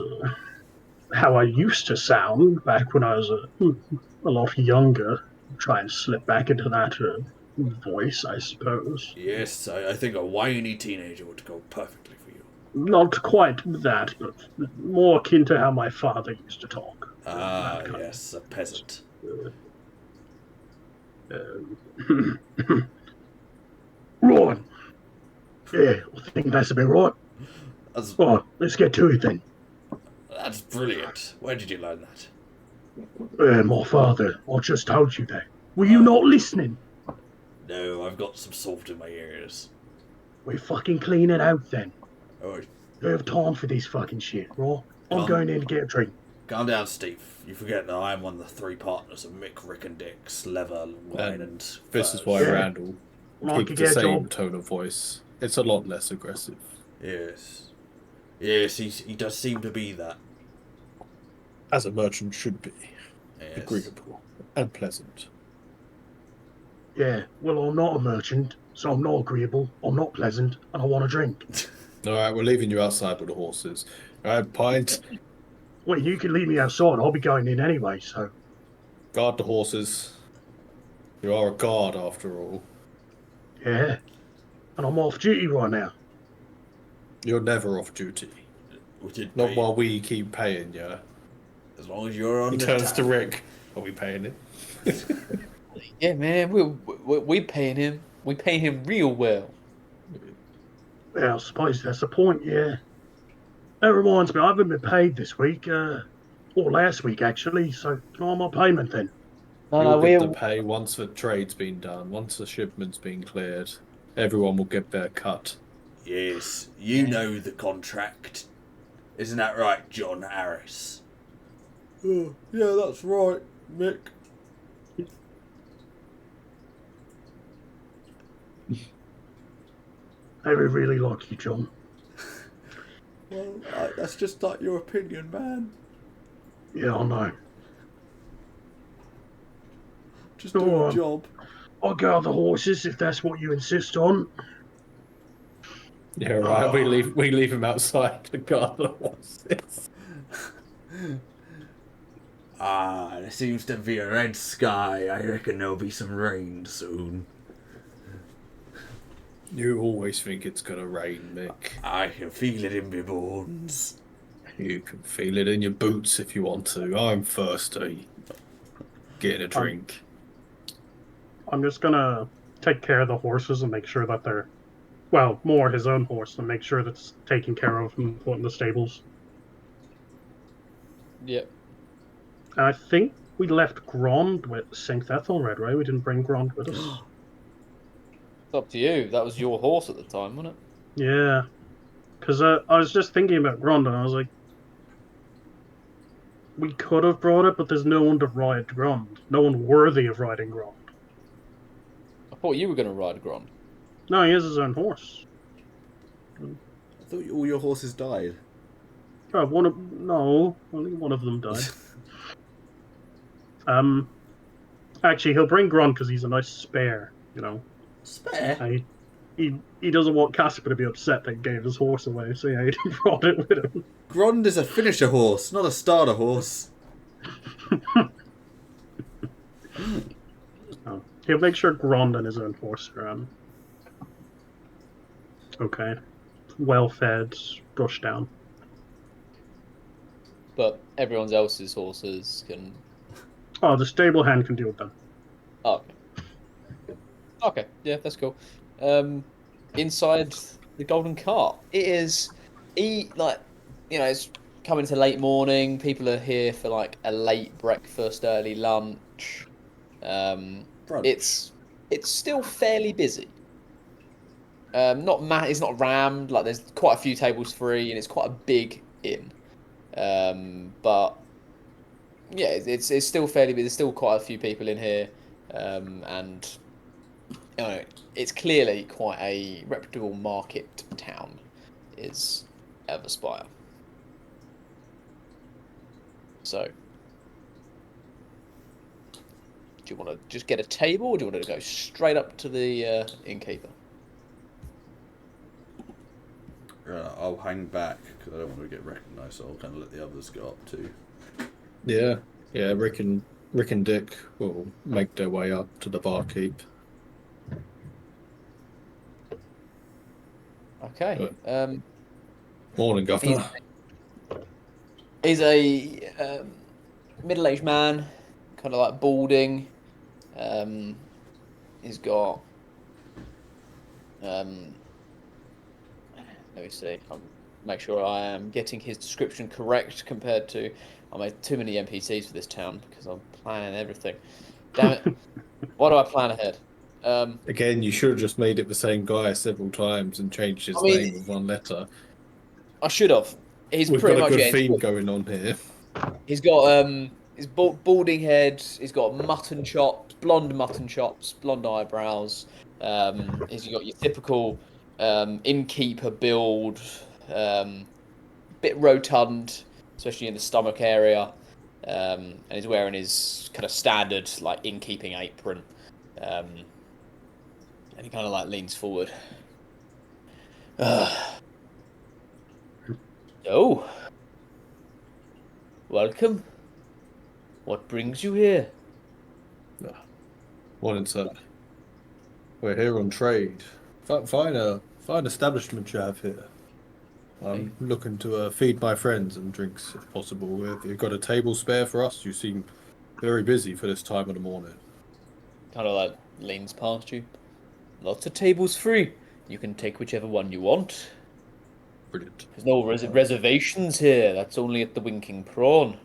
how I used to sound back when I was a lot younger. Try and slip back into that voice, I suppose. Yes, I think a whiny teenager would go perfectly for you. Not quite that, but more akin to how my father used to talk. Ah, That kind yes, a peasant. Right. Yeah, I think that's about right. That's, Right, let's get to it then. that's brilliant. Where did you learn that? My father, I just told you that. Were you Uh, not listening? no, I've got some salt in my ears. We fucking clean it out then. Oh, Don't have time for this fucking shit, right? I'm calm, going in to get a drink. calm down, Steve. You forget that I am one of the 3 partners of Mick, Rick, and Dick's Leather, Wine, and This is Furs. why Yeah. Randall I keeps could the get a same job. tone of voice. It's a lot less aggressive. Yes. Yes, he does seem to be that. As a merchant should be. Yes. Agreeable and pleasant. Yeah, well, I'm not a merchant, so I'm not agreeable, I'm not pleasant, and I want a drink. Alright, we're leaving you outside with the horses. Alright, Pint, Well, you can leave me outside, I'll be going in anyway, so. guard the horses. You are a guard after all. Yeah, and I'm off duty right now. You're never off duty. Which it Not be, while we keep paying you. as long as you're on He the turns to town. Rick. Are we paying him? Yeah, man, we paying him. We pay him real well. Yeah, I suppose that's the point, yeah. That reminds me, I haven't been paid this week, or last week actually, so can I have my payment then? No, You'll no, get we're the pay once the trade's been done, once the shipment's been cleared. Everyone will get their cut. Yes, you know the contract. Isn't that right, John Harris? Oh, yeah, that's right, Mick. I really like you, John. Well, that's just like your opinion, man. Yeah, I know. Just do Go a on. job. I'll guard the horses if that's what you insist on. Yeah, right. We leave him outside to guard the horses. Ah, there seems to be a red sky. I reckon there'll be some rain soon. You always think it's gonna rain, Mick. I can feel it in my bones. You can feel it in your boots if you want to. I'm thirsty. Getting a drink. I'm just gonna take care of the horses and make sure that they're, well, more his own horse and make sure that's taken care of and put in the stables. Yep. And I think we left Grond with St. Ethelred, right? We didn't bring Grond with us. It's up to you. That was your horse at the time, wasn't it? Yeah. Because I was just thinking about Grond and I was like, we could have brought it, but there's no one to ride Grond. No one worthy of riding Grond. I thought you were going to ride Gron. No, he has his own horse. I thought all your horses died. Oh, only one of them died. Actually, he'll bring Grond because he's a nice spare, you know. Spare? And he doesn't want Casper to be upset that he gave his horse away, so yeah, he brought it with him. Grond is a finisher horse, not a starter horse. Oh, he'll make sure Grond and his own horse are okay, well fed, brushed down. But everyone else's horses can... Oh, the stable hand can deal with them. Oh, okay. Okay, yeah, that's cool. Inside the Golden Cart, it is... it's coming to late morning. People are here for like a late breakfast, early lunch. Brunch. It's still fairly busy. It's not rammed. Like there's quite a few tables free, and it's quite a big inn. But yeah, it's still fairly busy. There's still quite a few people in here, and it's clearly quite a reputable market town. Is Everspire. Do you want to just get a table, or do you want to go straight up to the innkeeper? I'll hang back because I don't want to get recognised, so I'll kind of let the others go up too. Yeah, yeah. Rick and Dick will make their way up to the barkeep. Okay. Morning, Governor. He's a middle-aged man, kind of like balding. He's got let me see. Make sure I am getting his description correct compared to. I made too many NPCs for this town because I'm planning everything. Damn it! Why do I plan ahead? Again, you should have just made it the same guy several times and changed his I mean, name with one letter. I should have. He's We've pretty got a much good it. theme going on here. He's got his balding head. He's got mutton chops, blonde mutton chops, blonde eyebrows. He's got your typical innkeeper build, bit rotund, especially in the stomach area. And he's wearing his kind of standard like innkeeping apron. And he kind of like leans forward. So, welcome. What brings you here? Morning, sir. We're here on trade. Fine establishment you have here. I'm looking to feed my friends and drinks if possible. If you've got a table spare for us, you seem very busy for this time of the morning. Kind of like leans past you. Lots of tables free. You can take whichever one you want. Brilliant. There's no reservations here. That's only at the Winking Prawn.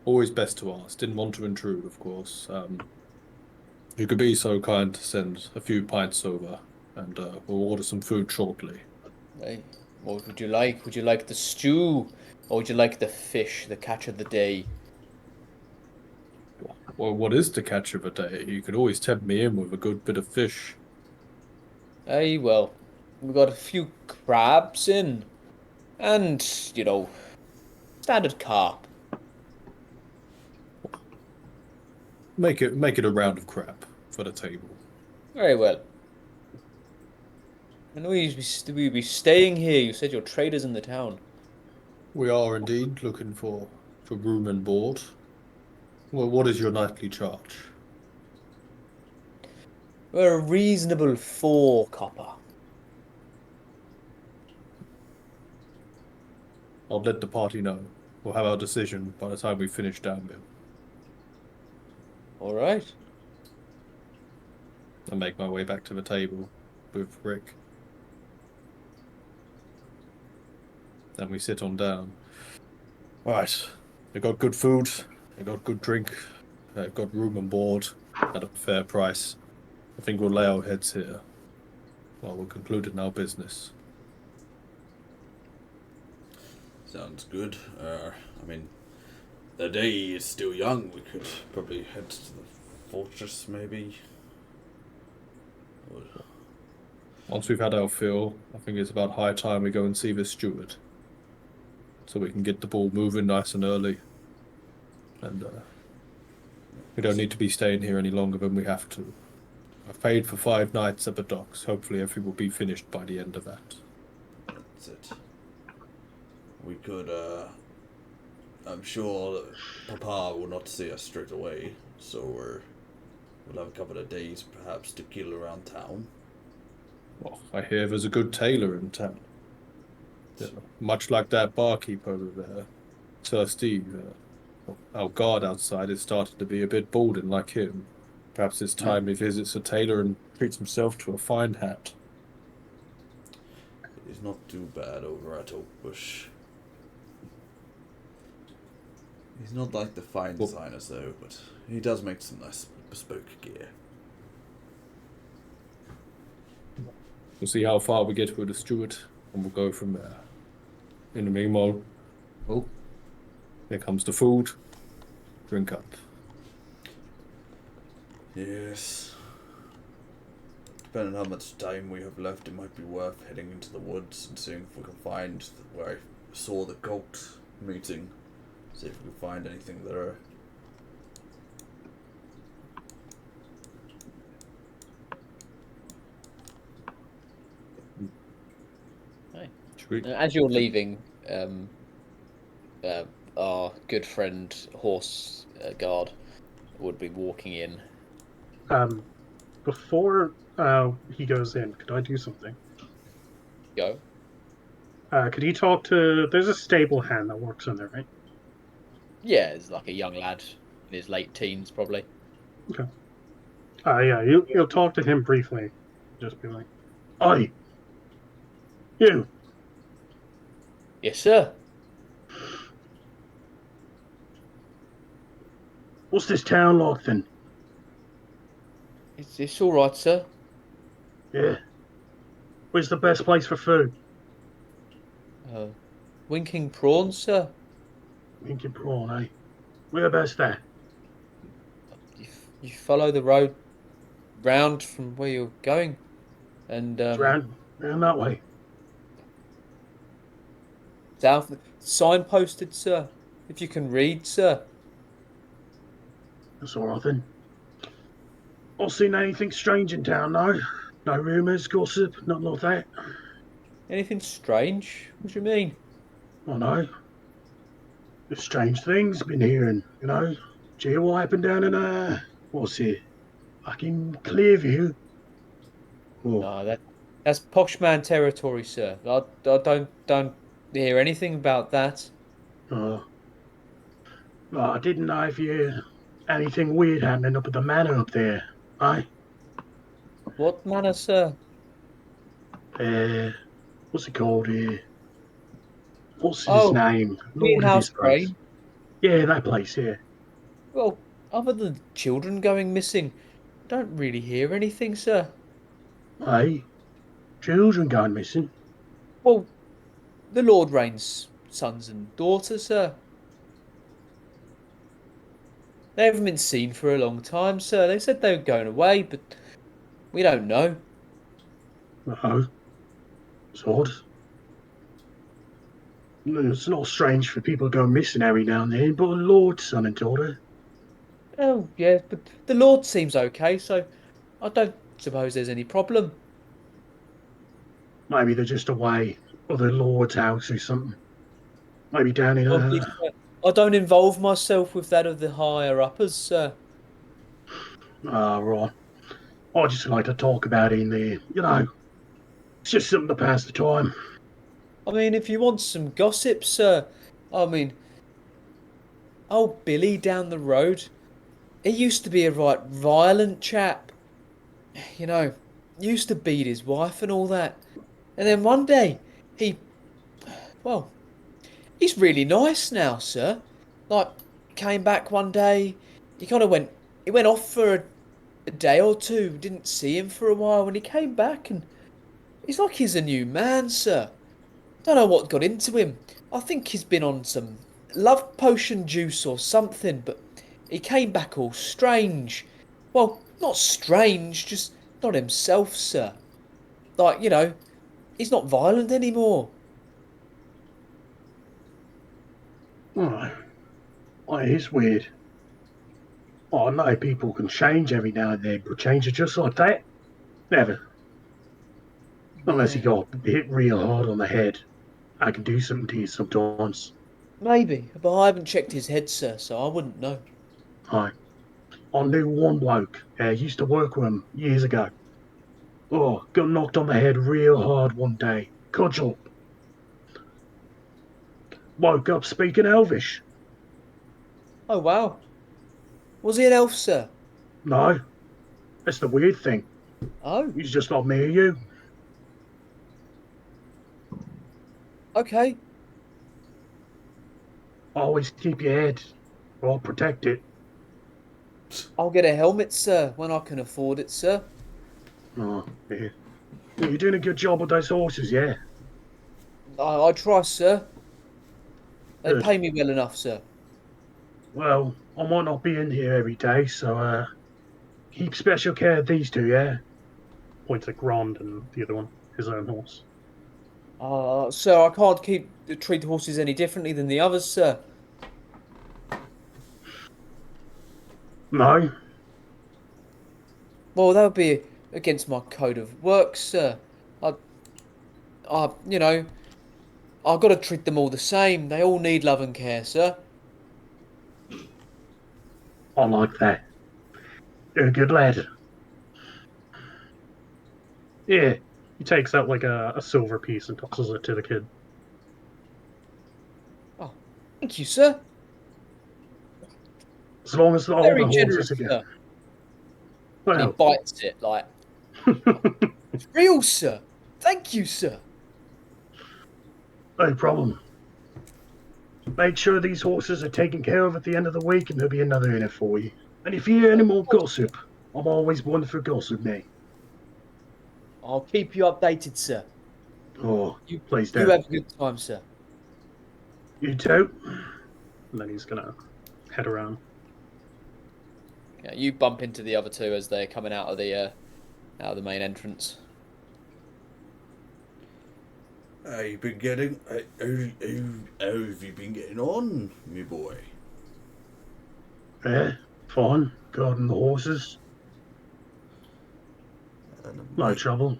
Always best to ask. Didn't want to intrude, of course. You could be so kind to send a few pints over, and we'll order some food shortly. Hey, what would you like? Would you like the stew? Or would you like the fish, the catch of the day? Well, what is the catch of a day? You could always tempt me in with a good bit of fish. Hey, well, we've got a few crabs in. And, standard carp. Make it a round of crab for the table. Very well. I know you'd be staying here. You said you're traders in the town. We are indeed looking for room and board. Well, what is your nightly charge? We're a reasonable 4 copper. I'll let the party know. We'll have our decision by the time we finish downmill. All right. I make my way back to the table with Rick. Then we sit on down. Right. They got good food. They got good drink. They've got room and board at a fair price. I think we'll lay our heads here while we're concluding our business. Sounds good. I mean, the day is still young. We could probably head to the fortress, maybe. Once we've had our fill, I think it's about high time we go and see the steward, so we can get the ball moving nice and early. And we don't need to be staying here any longer than we have to. I've paid for 5 nights at the docks. Hopefully everything will be finished by the end of that. That's it. We could, I'm sure that Papa will not see us straight away, so we'll have a couple of days perhaps to kill around town. Well, I hear there's a good tailor in town. Yeah, much like that barkeep over there, Sir Steve. Our guard outside is starting to be a bit balding like him. Perhaps it's time he visits a tailor and treats himself to a fine hat. It's not too bad over at Oakbush. He's not like the fine designers though, but he does make some nice bespoke gear. We'll see how far we get with the steward, and we'll go from there. In the meanwhile, here comes the food. Drink up. Yes. Depending on how much time we have left, it might be worth heading into the woods and seeing if we can find where I saw the cult meeting. See if we can find anything there. Should we? As you're leaving, our good friend horse guard would be walking in. Before he goes in, could I do something? Go. Could he talk to? There's a stable hand that works in there, right? Yeah, it's like a young lad in his late teens, probably. Okay. Yeah, you'll talk to him briefly. Just be like, "Oi, you! Yes, sir. What's this town like then? It's all right, sir. Yeah. Where's the best place for food? Uh, winking prawns, sir. Winking Prawn, eh? Whereabouts that? You follow the road round from where you're going, and It's round that way. south. Signposted, sir. If you can read, sir. That's all right then. Not seen anything strange in town, no. No rumours, gossip, nothing like that. Anything strange? What do you mean? I know. There's strange things been hearing, you know. Did you hear what happened down in, what's it? Fucking Clearview? Oh, No, that's Poshman territory, sir. I don't hear anything about that. well, I didn't know if you anything weird happening up at the manor up there, eh? What manner, sir? What's it called here? What's his Oh, name? Lord of Greenhouse this place. Crane. Yeah, that place, yeah. Well, other than children going missing, don't really hear anything, sir. Hey, children gone missing. Well, the Lord Rain's sons and daughters, sir. They haven't been seen for a long time, sir. They said they were going away, but we don't know. No, it's odd. It's not strange for people to go missing every now and then, but a lord's son and daughter. Oh, yeah, but the Lord seems okay, so I don't suppose there's any problem. Maybe they're just away, or the lord's house or something. Maybe down in Obviously, sir, I don't involve myself with that of the higher uppers, sir. right. I just like to talk about it in there. You know, it's just something to pass the time. I mean, if you want some gossip, sir, I mean, old Billy down the road, he used to be a right violent chap. You know, used to beat his wife and all that. And then one day, well, he's really nice now, sir. Like, came back one day, he went off for a day or two, didn't see him for a while, when he came back and he's like he's a new man, sir. Don't know what got into him. I think he's been on some love potion juice or something, but he came back all strange. Well, not strange, just not himself, sir. Like, you know, he's not violent anymore. Oh, it is weird. I know people can change every now and then, but change it just like that? Never. Unless you Yeah, got hit real hard on the head. I can do something to you sometimes. maybe, but I haven't checked his head, sir, so I wouldn't know. I knew one bloke. Used to work with him years ago. Oh, got knocked on the head real hard one day. Cudgel. Woke up speaking Elvish. Oh, wow. Was he an elf, sir? No, that's the weird thing. Oh, He's just like me or you. okay. Always keep your head. Well, protect it. I'll get a helmet, sir, when I can afford it, sir. Oh, yeah. You're doing a good job with those horses, yeah? I try, sir. They Good. pay me well enough, sir. Well, I might not be in here every day, so keep special care of these two, yeah? Points at Grond and the other one, his own horse. Sir, I can't treat the horses any differently than the others, sir. No? Well, that would be against my code of work, sir. You know, I've got to treat them all the same. They all need love and care, sir. I like that. You're a good lad. Yeah. He takes out like a silver piece and tosses it to the kid. Oh, thank you, sir. As long as all Very the generous, horses are good. sir. And he Well, bites it like, it's real, sir. Thank you, sir. no problem. Make sure these horses are taken care of at the end of the week, and there'll be another in it for you. And if you hear any more gossip, I'm always one for gossip, mate. I'll keep you updated, sir. Oh, You, please you do. have a good time, sir. You too. And then he's gonna head around. Yeah, you bump into the other two as they're coming out of the main entrance. How you been getting? How have you been getting on, me boy? Yeah, fine. Guarding the horses. No trouble.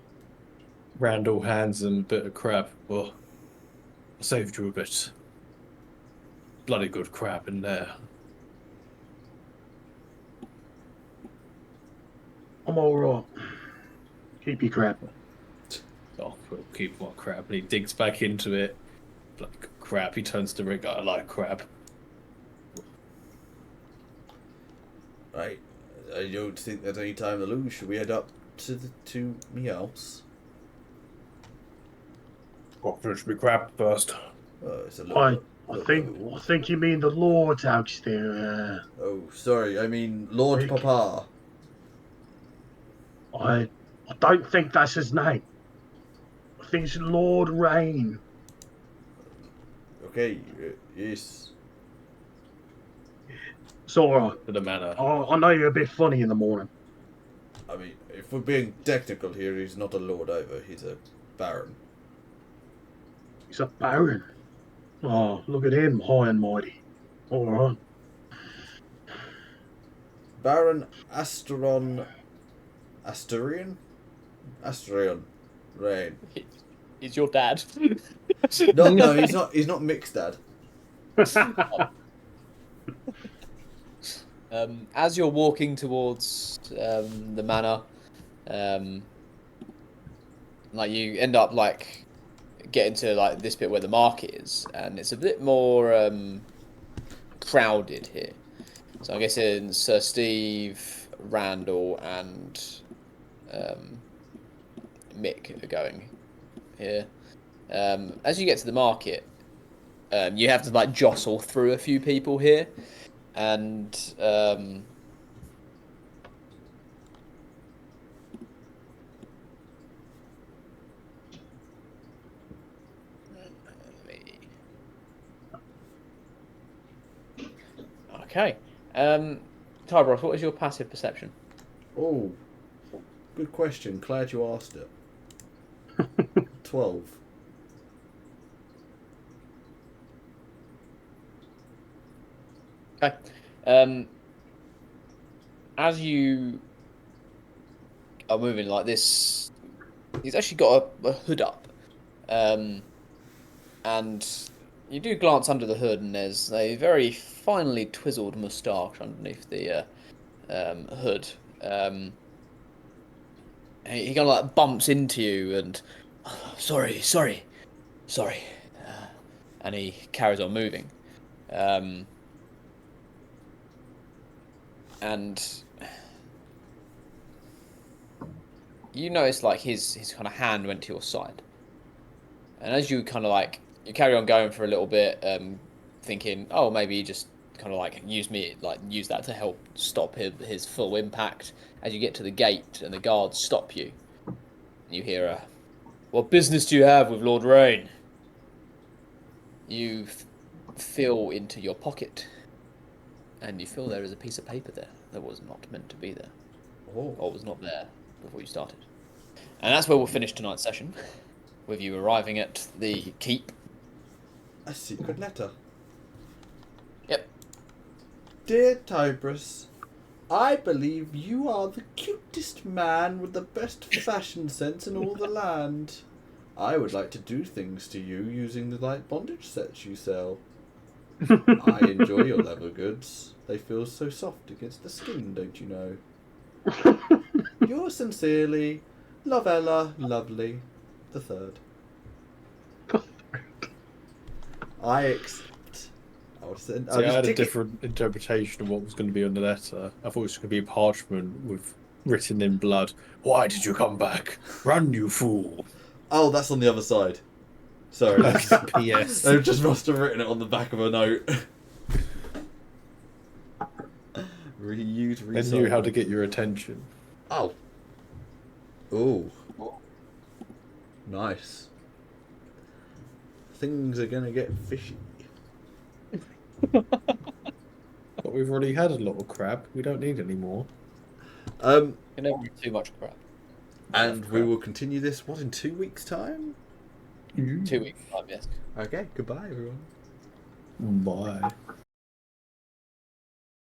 Randall hands him a bit of crap. Well, I saved you a bit. Bloody good crap in there. I'm alright. Keep your crap. Oh, we'll keep my crap. And he digs back into it. Bloody good crap. He turns to Rick. I like crap. Right. I don't think there's any time to lose. Should we head up to me house? Got to finish my crap first. It's a little. I think you mean the Lord's house there. Oh, sorry. I mean Lord Rick. Papa. I don't think that's his name. I think it's Lord Rain. Okay. Yes. It's alright. To the manor. I know you're a bit funny in the morning. I mean, if we're being technical here, he's not a lord either. He's a baron. He's a baron. Oh, look at him, high and mighty. Alright. Baron Asterion? Right. He's your dad. No, he's not. He's not mixed, Dad. As you're walking towards the manor, like you end up like getting to like this bit where the market is, and it's a bit more crowded here. So I'm guessing Sir Steve, Randall, and Mick are going here. As you get to the market, you have to like jostle through a few people here, and okay. Tybros, what is your passive perception? Oh, good question. Glad you asked it. 12. Okay. As you are moving like this, he's actually got a hood up, and you do glance under the hood, and there's a very finely twizzled moustache underneath the hood. He kind of like bumps into you, and sorry, and he carries on moving. And you notice like his kind of hand went to your side, and as you kind of like you carry on going for a little bit, thinking, oh, maybe he just kind of like use that to help stop his full impact. As you get to the gate and the guards stop you, you hear a, "What business do you have with Lord Rain?" You feel into your pocket, and you feel there is a piece of paper there that was not meant to be there, or was not there before you started. And that's where we'll finish tonight's session, with you arriving at the keep. A secret letter. Yep. Dear Tybros, I believe you are the cutest man with the best fashion sense in all the land. I would like to do things to you using the light bondage sets you sell. I enjoy your leather goods. They feel so soft against the skin, don't you know? Yours sincerely, Lovella Lovely the Third. I accept. I'll send. See, I'll I just had a tick it. different interpretation of what was going to be on the letter. I thought it was going to be a parchment with written in blood. Why did you come back? Run, you fool! Oh, that's on the other side. Sorry. P.S. They just must have written it on the back of a note. Reuse, They knew how to get your attention. Oh. Ooh. Nice. Things are gonna get fishy. But we've already had a lot of crab. We don't need any more. You never eat too much crap. And we will continue this, in 2 weeks' time? 2 weeks time, yes. Okay, goodbye, everyone. Bye.